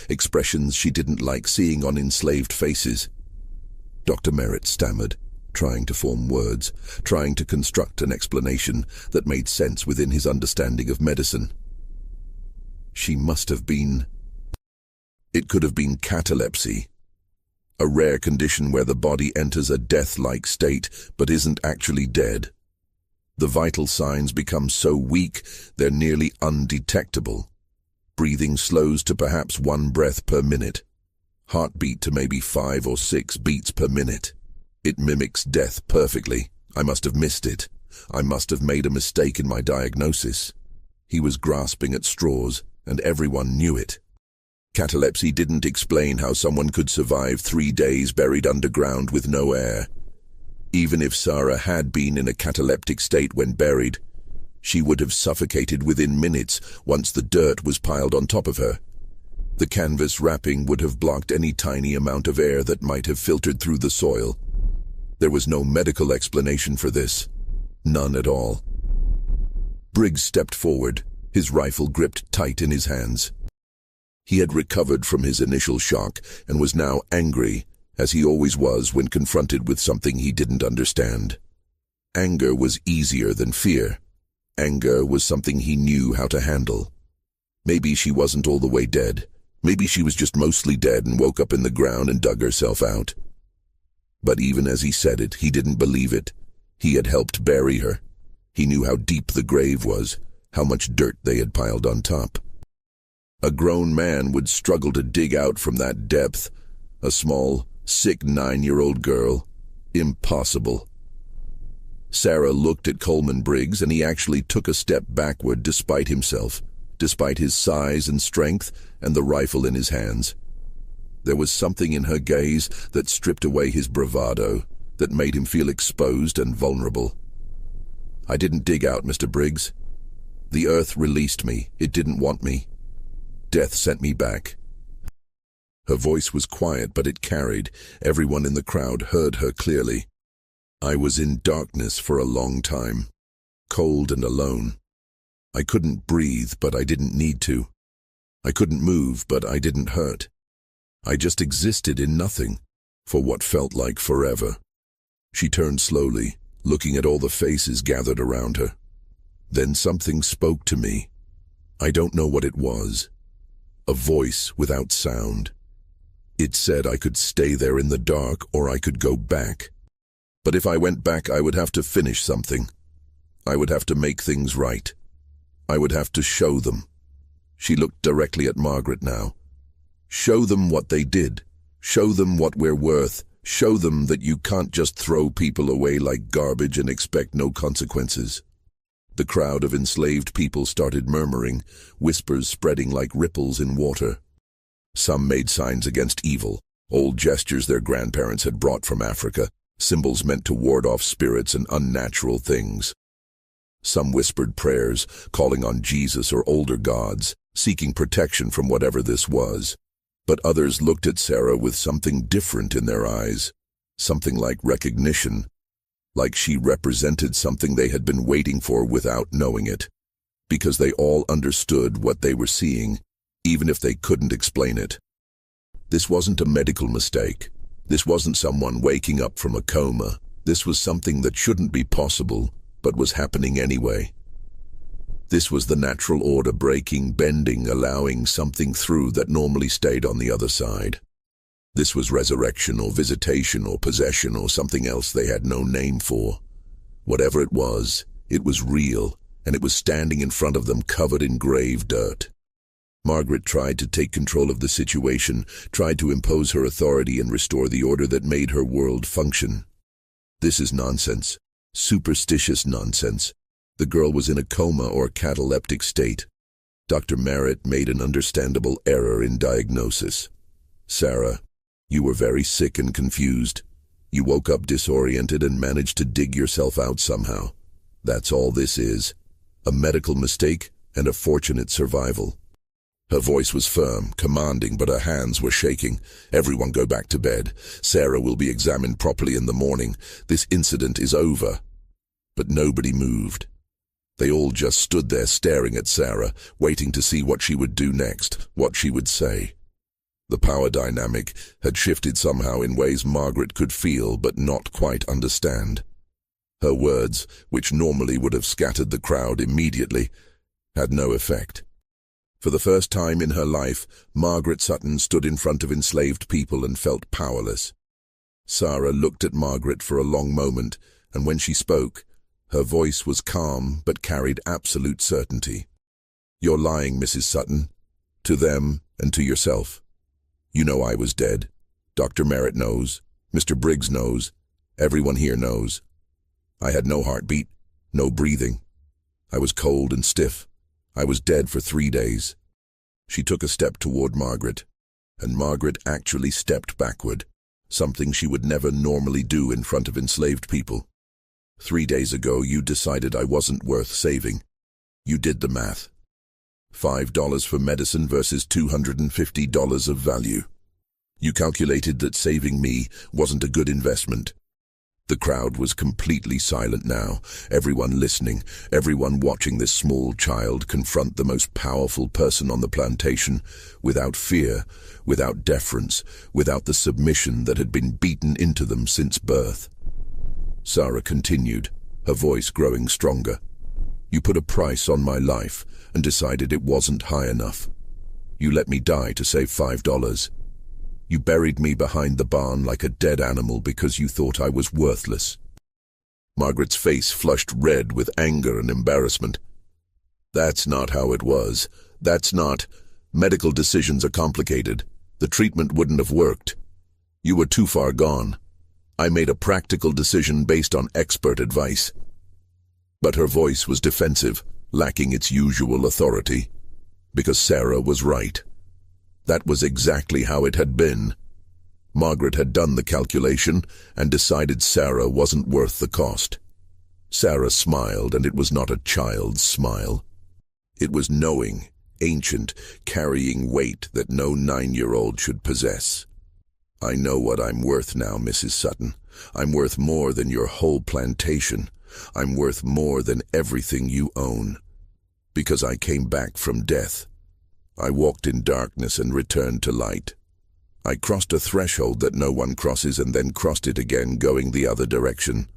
expressions she didn't like seeing on enslaved faces. Dr. Merritt stammered, trying to form words, trying to construct an explanation that made sense within his understanding of medicine. She must have been... It could have been catalepsy. A rare condition where the body enters a death-like state but isn't actually dead. The vital signs become so weak they're nearly undetectable. Breathing slows to perhaps 1 breath per minute. Heartbeat to maybe 5 or 6 beats per minute. It mimics death perfectly. I must have missed it. I must have made a mistake in my diagnosis. He was grasping at straws, and everyone knew it. Catalepsy didn't explain how someone could survive 3 days buried underground with no air. Even if Sara had been in a cataleptic state when buried, she would have suffocated within minutes once the dirt was piled on top of her. The canvas wrapping would have blocked any tiny amount of air that might have filtered through the soil. There was no medical explanation for this. None at all. Briggs stepped forward, his rifle gripped tight in his hands. He had recovered from his initial shock and was now angry, as he always was when confronted with something he didn't understand. Anger was easier than fear. Anger was something he knew how to handle. Maybe she wasn't all the way dead. Maybe she was just mostly dead and woke up in the ground and dug herself out. But even as he said it, he didn't believe it. He had helped bury her. He knew how deep the grave was, how much dirt they had piled on top. A grown man would struggle to dig out from that depth. A small, sick 9-year-old girl. Impossible. Sara looked at Coleman Briggs, and he actually took a step backward despite himself, despite his size and strength and the rifle in his hands. There was something in her gaze that stripped away his bravado, that made him feel exposed and vulnerable. "I didn't dig out, Mr. Briggs. The earth released me. It didn't want me. Death sent me back." Her voice was quiet, but it carried. Everyone in the crowd heard her clearly. "I was in darkness for a long time, cold and alone. I couldn't breathe, but I didn't need to. I couldn't move, but I didn't hurt. I just existed in nothing, for what felt like forever." She turned slowly, looking at all the faces gathered around her. Then something spoke to me. I don't know what it was. A voice without sound. It said I could stay there in the dark or I could go back. But if I went back, I would have to finish something. I would have to make things right. I would have to show them. She looked directly at Margaret now. "Show them what they did. Show them what we're worth. Show them that you can't just throw people away like garbage and expect no consequences. The crowd of enslaved people started murmuring, whispers spreading like ripples in water. Some made signs against evil, old gestures their grandparents had brought from Africa, symbols meant to ward off spirits and unnatural things. Some whispered prayers, calling on Jesus or older gods, seeking protection from whatever this was. But others looked at Sara with something different in their eyes, something like recognition, like she represented something they had been waiting for without knowing it, because they all understood what they were seeing, even if they couldn't explain it. This wasn't a medical mistake. This wasn't someone waking up from a coma. This was something that shouldn't be possible, but was happening anyway. This was the natural order breaking, bending, allowing something through that normally stayed on the other side. This was resurrection or visitation or possession or something else they had no name for. Whatever it was real, and it was standing in front of them covered in grave dirt. Margaret tried to take control of the situation, tried to impose her authority and restore the order that made her world function. This is nonsense. Superstitious nonsense. The girl was in a coma or cataleptic state. Dr. Merritt made an understandable error in diagnosis. Sara, you were very sick and confused. You woke up disoriented and managed to dig yourself out somehow. That's all this is. A medical mistake and a fortunate survival. Her voice was firm, commanding, but her hands were shaking. Everyone go back to bed. Sara will be examined properly in the morning. This incident is over. But nobody moved. They all just stood there staring at Sara, waiting to see what she would do next, what she would say. The power dynamic had shifted somehow in ways Margaret could feel but not quite understand. Her words, which normally would have scattered the crowd immediately, had no effect. For the first time in her life, Margaret Sutton stood in front of enslaved people and felt powerless. Sara looked at Margaret for a long moment, and when she spoke, her voice was calm but carried absolute certainty. You're lying, Mrs. Sutton. To them and to yourself. You know I was dead. Dr. Merritt knows. Mr. Briggs knows. Everyone here knows. I had no heartbeat, no breathing. I was cold and stiff. I was dead for 3 days. She took a step toward Margaret, and Margaret actually stepped backward, something she would never normally do in front of enslaved people. 3 days ago, you decided I wasn't worth saving. You did the math. $5 for medicine versus $250 of value. You calculated that saving me wasn't a good investment. The crowd was completely silent now, everyone listening, everyone watching this small child confront the most powerful person on the plantation, without fear, without deference, without the submission that had been beaten into them since birth. Sara continued, her voice growing stronger. You put a price on my life and decided it wasn't high enough. You let me die to save $5. You buried me behind the barn like a dead animal because you thought I was worthless. Margaret's face flushed red with anger and embarrassment. That's not how it was. That's not. Medical decisions are complicated. The treatment wouldn't have worked. You were too far gone. I made a practical decision based on expert advice. But her voice was defensive, lacking its usual authority. Because Sara was right. That was exactly how it had been. Margaret had done the calculation and decided Sara wasn't worth the cost. Sara smiled, and it was not a child's smile. It was knowing, ancient, carrying weight that no 9-year-old should possess. I know what I'm worth now, Mrs. Sutton. I'm worth more than your whole plantation. I'm worth more than everything you own. Because I came back from death. I walked in darkness and returned to light. I crossed a threshold that no one crosses and then crossed it again, going the other direction.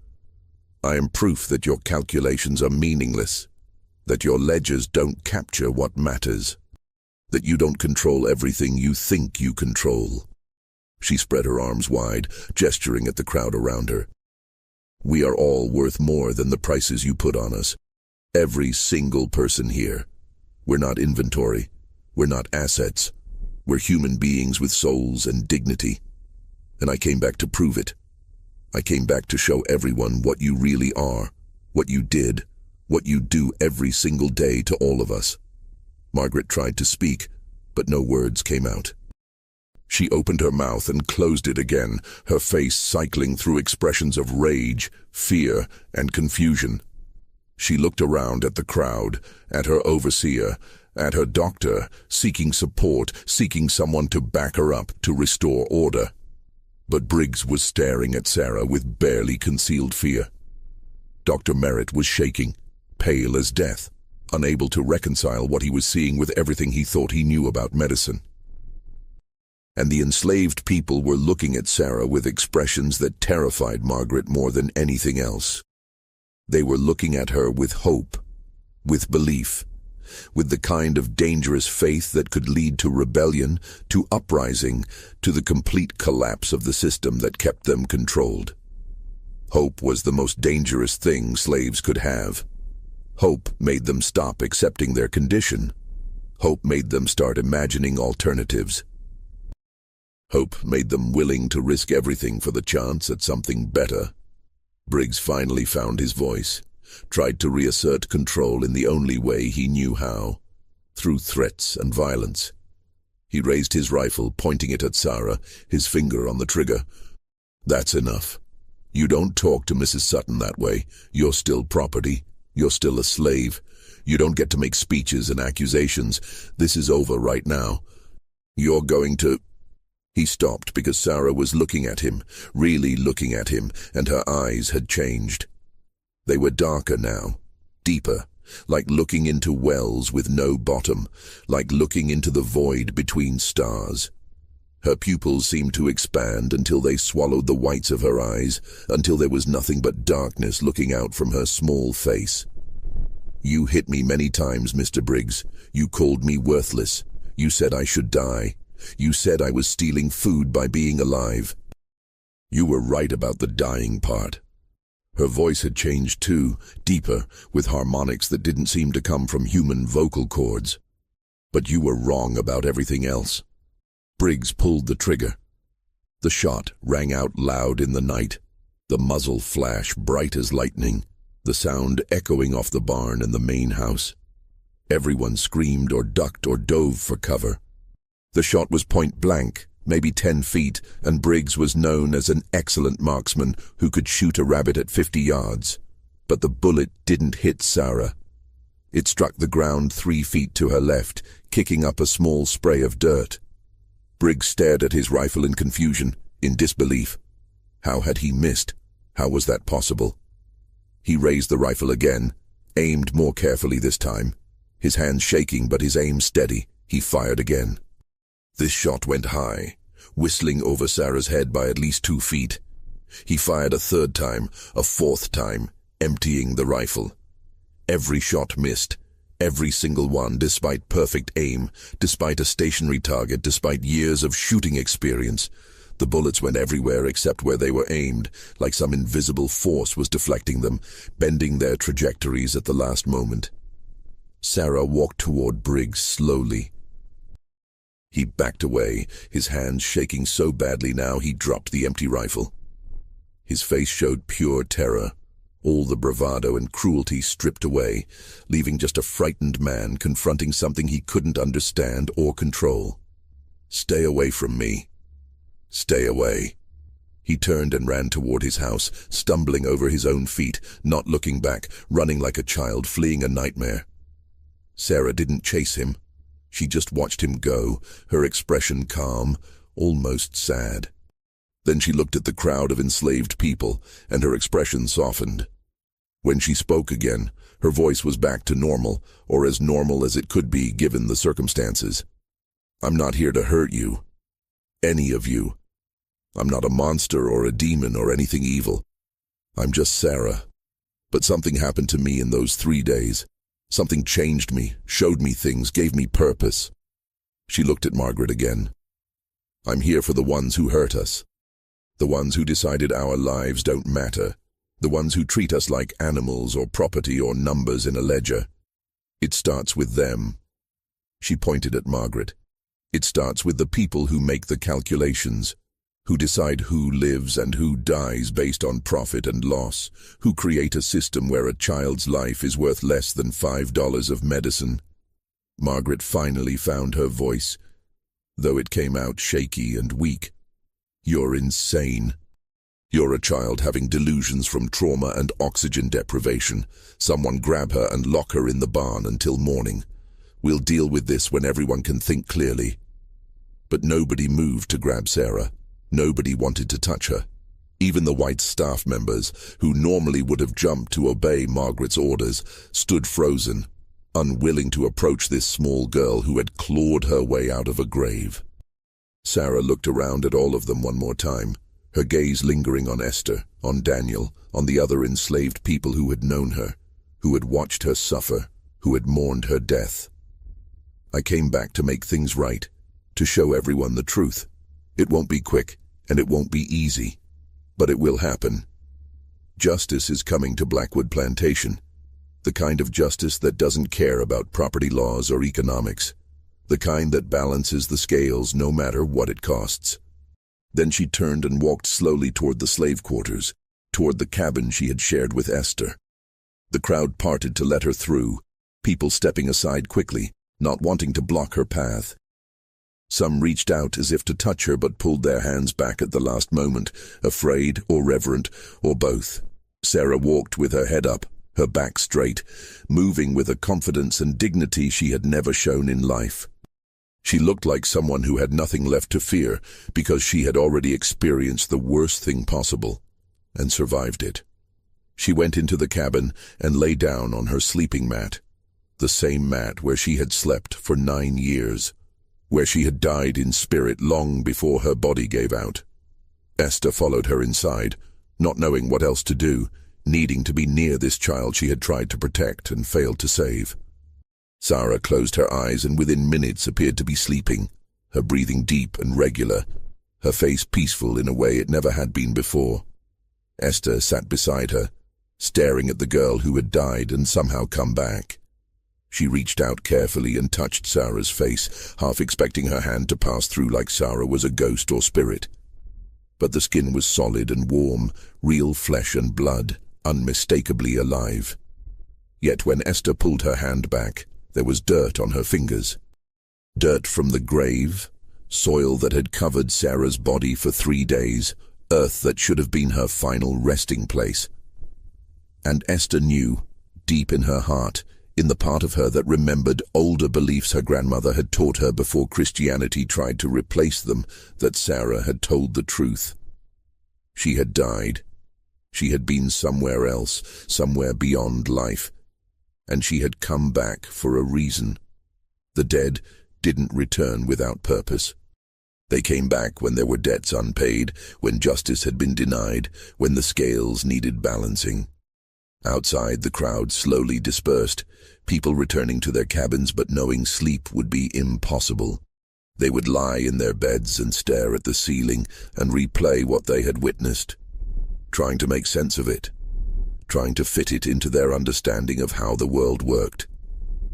I am proof that your calculations are meaningless, that your ledgers don't capture what matters, that you don't control everything you think you control. She spread her arms wide, gesturing at the crowd around her. We are all worth more than the prices you put on us. Every single person here. We're not inventory. We're not assets. We're human beings with souls and dignity. And I came back to prove it. I came back to show everyone what you really are, what you did, what you do every single day to all of us. Margaret tried to speak, but no words came out. She opened her mouth and closed it again, her face cycling through expressions of rage, fear, and confusion. She looked around at the crowd, at her overseer, at her doctor, seeking support, seeking someone to back her up, to restore order. But Briggs was staring at Sara with barely concealed fear. Dr. Merritt was shaking, pale as death, unable to reconcile what he was seeing with everything he thought he knew about medicine. And the enslaved people were looking at Sara with expressions that terrified Margaret more than anything else. They were looking at her with hope, with belief, with the kind of dangerous faith that could lead to rebellion, to uprising, to the complete collapse of the system that kept them controlled. Hope was the most dangerous thing slaves could have. Hope made them stop accepting their condition. Hope made them start imagining alternatives. Hope made them willing to risk everything for the chance at something better. Briggs finally found his voice, tried to reassert control in the only way he knew how, through threats and violence. He raised his rifle, pointing it at Sara, his finger on the trigger. "That's enough. You don't talk to Mrs. Sutton that way. You're still property. You're still a slave. You don't get to make speeches and accusations. This is over right now. You're going to—" He stopped because Sara was looking at him, really looking at him, and her eyes had changed. They were darker now, deeper, like looking into wells with no bottom, like looking into the void between stars. Her pupils seemed to expand until they swallowed the whites of her eyes, until there was nothing but darkness looking out from her small face. "You hit me many times, Mr. Briggs. You called me worthless. You said I should die. You said I was stealing food by being alive. You were right about the dying part." Her voice had changed too, deeper, with harmonics that didn't seem to come from human vocal cords. "But you were wrong about everything else." Briggs pulled the trigger. The shot rang out loud in the night, the muzzle flash bright as lightning, the sound echoing off the barn and the main house. Everyone screamed or ducked or dove for cover. The shot was point blank, maybe 10 feet, and Briggs was known as an excellent marksman who could shoot a rabbit at 50 yards. But the bullet didn't hit Sara. It struck the ground 3 feet to her left, kicking up a small spray of dirt. Briggs stared at his rifle in confusion, in disbelief. How had he missed? How was that possible? He raised the rifle again, aimed more carefully this time. His hands shaking but his aim steady, he fired again. This shot went high, whistling over Sara's head by at least 2 feet. He fired a third time, a fourth time, emptying the rifle. Every shot missed, every single one, despite perfect aim, despite a stationary target, despite years of shooting experience. The bullets went everywhere except where they were aimed, like some invisible force was deflecting them, bending their trajectories at the last moment. Sara walked toward Briggs slowly. He backed away, his hands shaking so badly now he dropped the empty rifle. His face showed pure terror, all the bravado and cruelty stripped away, leaving just a frightened man confronting something he couldn't understand or control. "Stay away from me. Stay away." He turned and ran toward his house, stumbling over his own feet, not looking back, running like a child fleeing a nightmare. Sara didn't chase him. She just watched him go, her expression calm, almost sad. Then she looked at the crowd of enslaved people, and her expression softened. When she spoke again, her voice was back to normal, or as normal as it could be given the circumstances. "I'm not here to hurt you. Any of you. I'm not a monster or a demon or anything evil. I'm just Sara. But something happened to me in those 3 days. Something changed me, showed me things, gave me purpose." She looked at Margaret again. "I'm here for the ones who hurt us. The ones who decided our lives don't matter. The ones who treat us like animals or property or numbers in a ledger. It starts with them." She pointed at Margaret. "It starts with the people who make the calculations, who decide who lives and who dies based on profit and loss, who create a system where a child's life is worth less than $5 of medicine. Margaret finally found her voice, though it came out shaky and weak. "You're insane. You're a child having delusions from trauma and oxygen deprivation. Someone grab her and lock her in the barn until morning. We'll deal with this when everyone can think clearly." But nobody moved to grab Sara. Nobody wanted to touch her. Even the white staff members, who normally would have jumped to obey Margaret's orders, stood frozen, unwilling to approach this small girl who had clawed her way out of a grave. Sara looked around at all of them one more time, her gaze lingering on Esther, on Daniel, on the other enslaved people who had known her, who had watched her suffer, who had mourned her death. "I came back to make things right, to show everyone the truth. It won't be quick, and it won't be easy, but it will happen. Justice is coming to Blackwood Plantation, the kind of justice that doesn't care about property laws or economics, the kind that balances the scales no matter what it costs." Then she turned and walked slowly toward the slave quarters, toward the cabin she had shared with Esther. The crowd parted to let her through, people stepping aside quickly, not wanting to block her path. Some reached out as if to touch her but pulled their hands back at the last moment, afraid or reverent, or both. Sara walked with her head up, her back straight, moving with a confidence and dignity she had never shown in life. She looked like someone who had nothing left to fear because she had already experienced the worst thing possible and survived it. She went into the cabin and lay down on her sleeping mat, the same mat where she had slept for 9 years, where she had died in spirit long before her body gave out. Esther followed her inside, not knowing what else to do, needing to be near this child she had tried to protect and failed to save. Sara closed her eyes and within minutes appeared to be sleeping, her breathing deep and regular, her face peaceful in a way it never had been before. Esther sat beside her, staring at the girl who had died and somehow come back. She reached out carefully and touched Sara's face, half expecting her hand to pass through like Sara was a ghost or spirit. But the skin was solid and warm, real flesh and blood, unmistakably alive. Yet when Esther pulled her hand back, there was dirt on her fingers. Dirt from the grave, soil that had covered Sara's body for 3 days, earth that should have been her final resting place. And Esther knew, deep in her heart, in the part of her that remembered older beliefs her grandmother had taught her before Christianity tried to replace them, that Sara had told the truth. She had died. She had been somewhere else, somewhere beyond life. And she had come back for a reason. The dead didn't return without purpose. They came back when there were debts unpaid, when justice had been denied, when the scales needed balancing. Outside, the crowd slowly dispersed, people returning to their cabins but knowing sleep would be impossible. They would lie in their beds and stare at the ceiling and replay what they had witnessed, trying to make sense of it, trying to fit it into their understanding of how the world worked.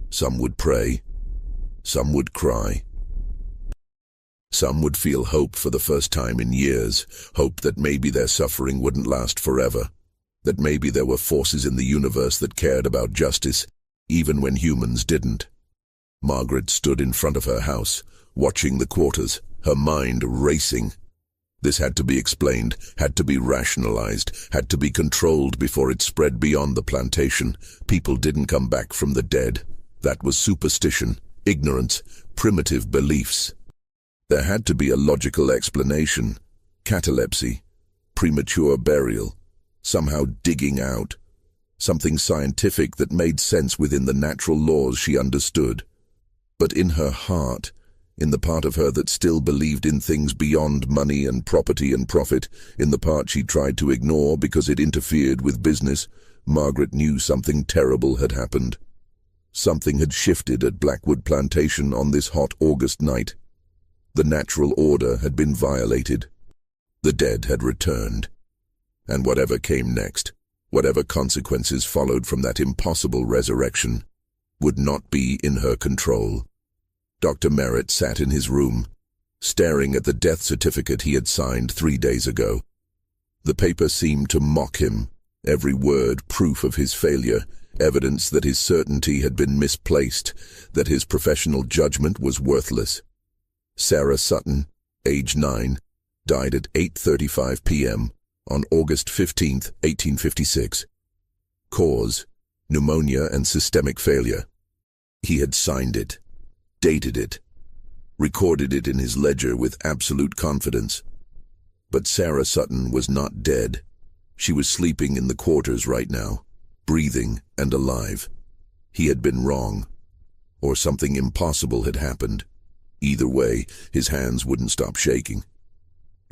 Some would pray, some would cry. Some would feel hope for the first time in years, hope that maybe their suffering wouldn't last forever, that maybe there were forces in the universe that cared about justice, even when humans didn't. Margaret stood in front of her house, watching the quarters, her mind racing. This had to be explained, had to be rationalized, had to be controlled before it spread beyond the plantation. People didn't come back from the dead. That was superstition, ignorance, primitive beliefs. There had to be a logical explanation. Catalepsy, premature burial, somehow digging out. Something scientific that made sense within the natural laws she understood. But in her heart, in the part of her that still believed in things beyond money and property and profit, in the part she tried to ignore because it interfered with business, Margaret knew something terrible had happened. Something had shifted at Blackwood Plantation on this hot August night. The natural order had been violated. The dead had returned. And whatever came next, whatever consequences followed from that impossible resurrection, would not be in her control. Dr. Merritt sat in his room, staring at the death certificate he had signed 3 days ago. The paper seemed to mock him, every word proof of his failure, evidence that his certainty had been misplaced, that his professional judgment was worthless. Sara Sutton, age 9, died at 8:35 p.m. on August 15, 1856. Cause: pneumonia and systemic failure. He had signed it, dated it, recorded it in his ledger with absolute confidence. But Sara Sutton was not dead. She was sleeping in the quarters right now, breathing and alive. He had been wrong, or something impossible had happened. Either way, his hands wouldn't stop shaking.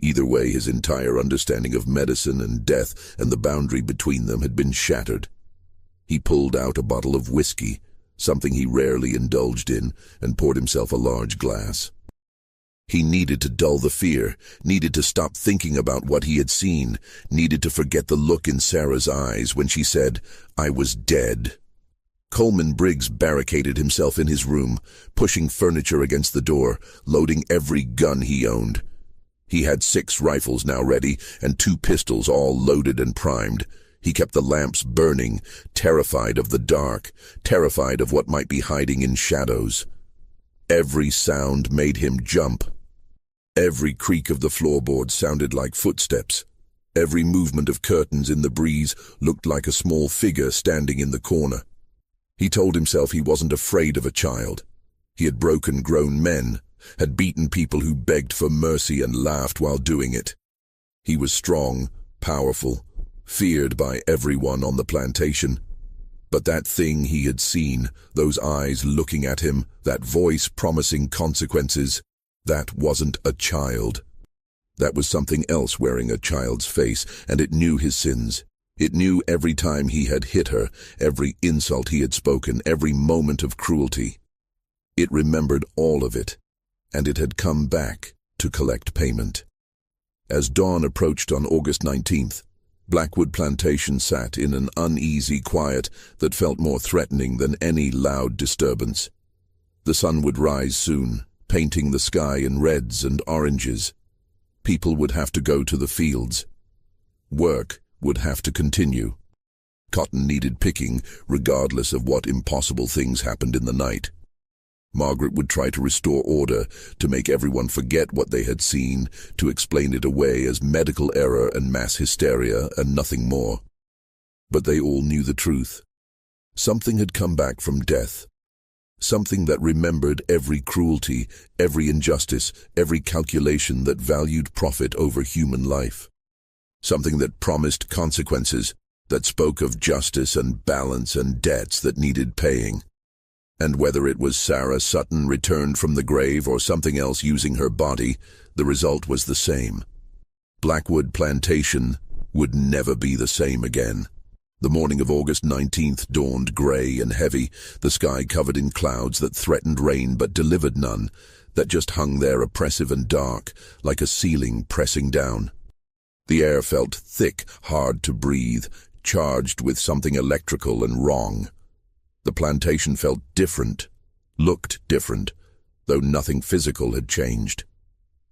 Either way, his entire understanding of medicine and death and the boundary between them had been shattered. He pulled out a bottle of whiskey, something he rarely indulged in, and poured himself a large glass. He needed to dull the fear, needed to stop thinking about what he had seen, needed to forget the look in Sarah's eyes when she said, "I was dead." Coleman Briggs barricaded himself in his room, pushing furniture against the door, loading every gun he owned. He had 6 rifles now ready, and 2 pistols all loaded and primed. He kept the lamps burning, terrified of the dark, terrified of what might be hiding in shadows. Every sound made him jump. Every creak of the floorboard sounded like footsteps. Every movement of curtains in the breeze looked like a small figure standing in the corner. He told himself he wasn't afraid of a child. He had broken grown men, had beaten people who begged for mercy and laughed while doing it. He was strong, powerful, feared by everyone on the plantation. But that thing he had seen, those eyes looking at him, that voice promising consequences, that wasn't a child. That was something else wearing a child's face, and it knew his sins. It knew every time he had hit her, every insult he had spoken, every moment of cruelty. It remembered all of it, and it had come back to collect payment. As dawn approached on August 19th, Blackwood Plantation sat in an uneasy quiet that felt more threatening than any loud disturbance. The sun would rise soon, painting the sky in reds and oranges. People would have to go to the fields. Work would have to continue. Cotton needed picking, regardless of what impossible things happened in the night. Margaret would try to restore order, to make everyone forget what they had seen, to explain it away as medical error and mass hysteria and nothing more. But they all knew the truth. Something had come back from death. Something that remembered every cruelty, every injustice, every calculation that valued profit over human life. Something that promised consequences, that spoke of justice and balance and debts that needed paying. And whether it was Sara Sutton returned from the grave or something else using her body, the result was the same. Blackwood Plantation would never be the same again. The morning of August 19th dawned gray and heavy, the sky covered in clouds that threatened rain but delivered none, that just hung there oppressive and dark, like a ceiling pressing down. The air felt thick, hard to breathe, charged with something electrical and wrong. The plantation felt different, looked different, though nothing physical had changed.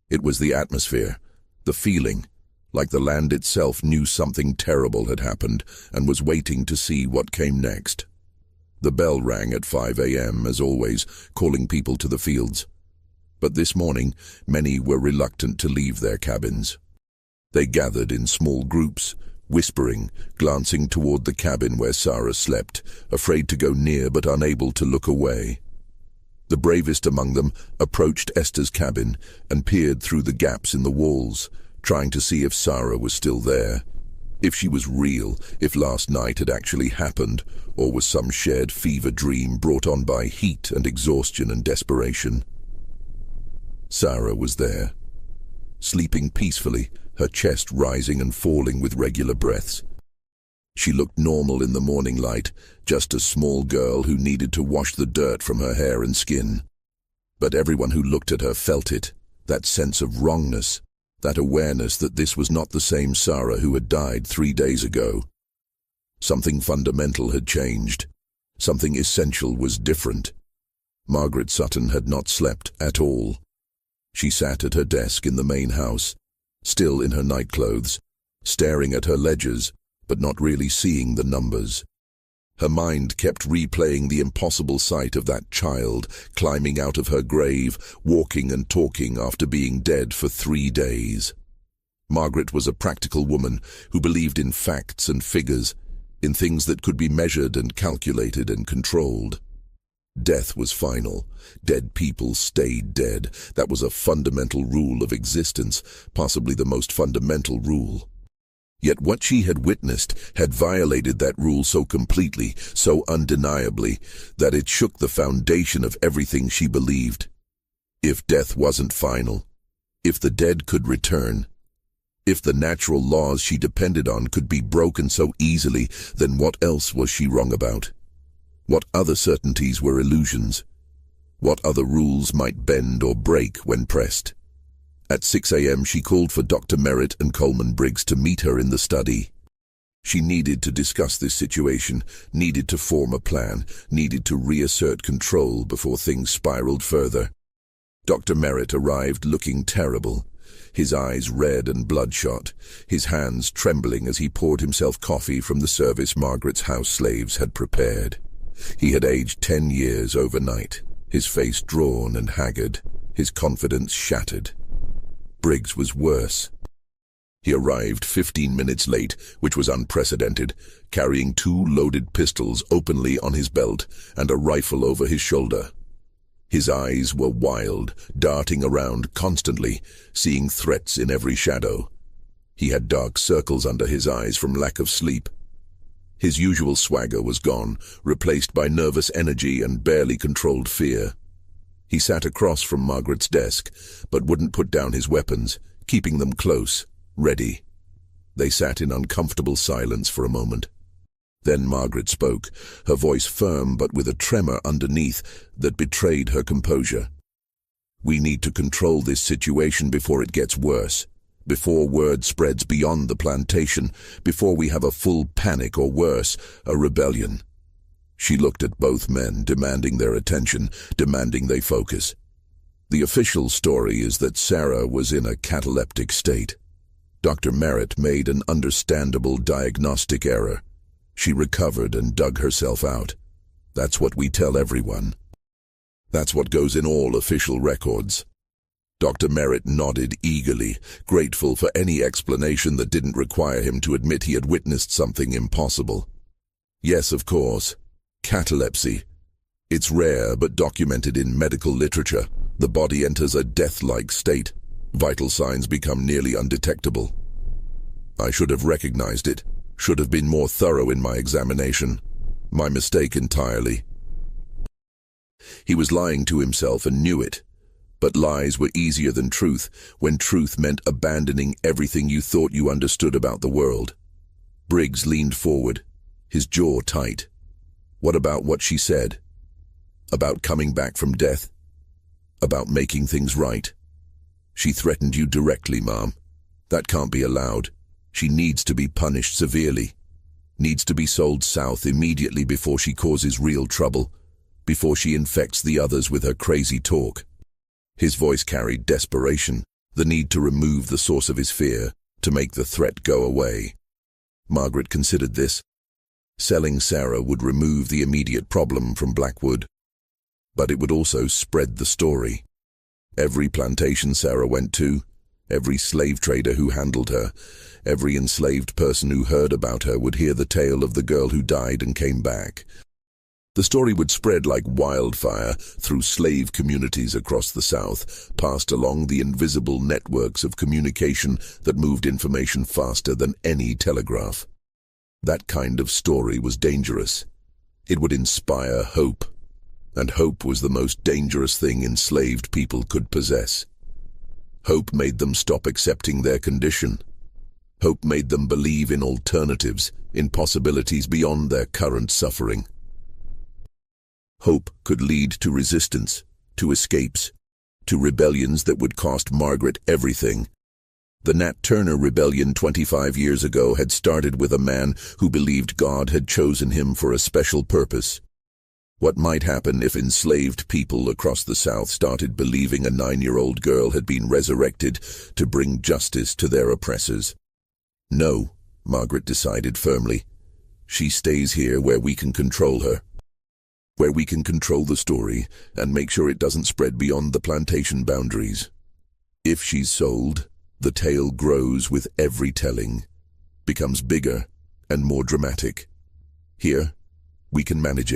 It was the atmosphere, the feeling, like the land itself knew something terrible had happened and was waiting to see what came next. The bell rang at 5 a.m., as always, calling people to the fields. But this morning, many were reluctant to leave their cabins. They gathered in small groups, whispering, glancing toward the cabin where Sara slept, afraid to go near but unable to look away. The bravest among them approached Esther's cabin and peered through the gaps in the walls, trying to see if Sara was still there, if she was real, if last night had actually happened, or was some shared fever dream brought on by heat and exhaustion and desperation. Sara was there, sleeping peacefully, her chest rising and falling with regular breaths. She looked normal in the morning light, just a small girl who needed to wash the dirt from her hair and skin. But everyone who looked at her felt it, that sense of wrongness, that awareness that this was not the same Sara who had died 3 days ago. Something fundamental had changed. Something essential was different. Margaret Sutton had not slept at all. She sat at her desk in the main house, still in her nightclothes, staring at her ledgers, but not really seeing the numbers. Her mind kept replaying the impossible sight of that child climbing out of her grave, walking and talking after being dead for 3 days. Margaret was a practical woman who believed in facts and figures, in things that could be measured and calculated and controlled. Death was final. Dead people stayed dead. That was a fundamental rule of existence, possibly the most fundamental rule. Yet what she had witnessed had violated that rule so completely, so undeniably, that it shook the foundation of everything she believed. If death wasn't final, if the dead could return, if the natural laws she depended on could be broken so easily, then what else was she wrong about? What other certainties were illusions? What other rules might bend or break when pressed? At 6 a.m. she called for Dr. Merritt and Coleman Briggs to meet her in the study. She needed to discuss this situation, needed to form a plan, needed to reassert control before things spiraled further. Dr. Merritt arrived looking terrible, his eyes red and bloodshot, his hands trembling as he poured himself coffee from the service Margaret's house slaves had prepared. He had aged 10 years overnight, his face drawn and haggard, his confidence shattered. Briggs was worse. He arrived 15 minutes late, which was unprecedented, carrying 2 loaded pistols openly on his belt and a rifle over his shoulder. His eyes were wild, darting around constantly, seeing threats in every shadow. He had dark circles under his eyes from lack of sleep. His usual swagger was gone, replaced by nervous energy and barely controlled fear. He sat across from Margaret's desk, but wouldn't put down his weapons, keeping them close, ready. They sat in uncomfortable silence for a moment. Then Margaret spoke, her voice firm but with a tremor underneath that betrayed her composure. "We need to control this situation before it gets worse, before word spreads beyond the plantation, before we have a full panic or worse, a rebellion." She looked at both men, demanding their attention, demanding they focus. The official story is that Sara was in a cataleptic state. Dr. Merritt made an understandable diagnostic error. She recovered and dug herself out. That's what we tell everyone. That's what goes in all official records. Dr. Merritt nodded eagerly, grateful for any explanation that didn't require him to admit he had witnessed something impossible. Yes, of course. Catalepsy. It's rare but documented in medical literature. The body enters a death-like state. Vital signs become nearly undetectable. I should have recognized it, should have been more thorough in my examination. My mistake entirely. He was lying to himself and knew it. But lies were easier than truth, when truth meant abandoning everything you thought you understood about the world. Briggs leaned forward, his jaw tight. What about what she said? About coming back from death? About making things right? She threatened you directly, Mom. That can't be allowed. She needs to be punished severely. Needs to be sold south immediately before she causes real trouble, before she infects the others with her crazy talk. His voice carried desperation, the need to remove the source of his fear, to make the threat go away. Margaret considered this. Selling Sara would remove the immediate problem from Blackwood, but it would also spread the story. Every plantation Sara went to, every slave trader who handled her, every enslaved person who heard about her would hear the tale of the girl who died and came back. The story would spread like wildfire through slave communities across the South, passed along the invisible networks of communication that moved information faster than any telegraph. That kind of story was dangerous. It would inspire hope, and hope was the most dangerous thing enslaved people could possess. Hope made them stop accepting their condition. Hope made them believe in alternatives, in possibilities beyond their current suffering. Hope could lead to resistance, to escapes, to rebellions that would cost Margaret everything. The Nat Turner rebellion 25 years ago had started with a man who believed God had chosen him for a special purpose. What might happen if enslaved people across the South started believing a 9-year-old girl had been resurrected to bring justice to their oppressors? No, Margaret decided firmly. She stays here where we can control her. Where we can control the story and make sure it doesn't spread beyond the plantation boundaries. If she's sold, the tale grows with every telling, becomes bigger and more dramatic. Here, we can manage it.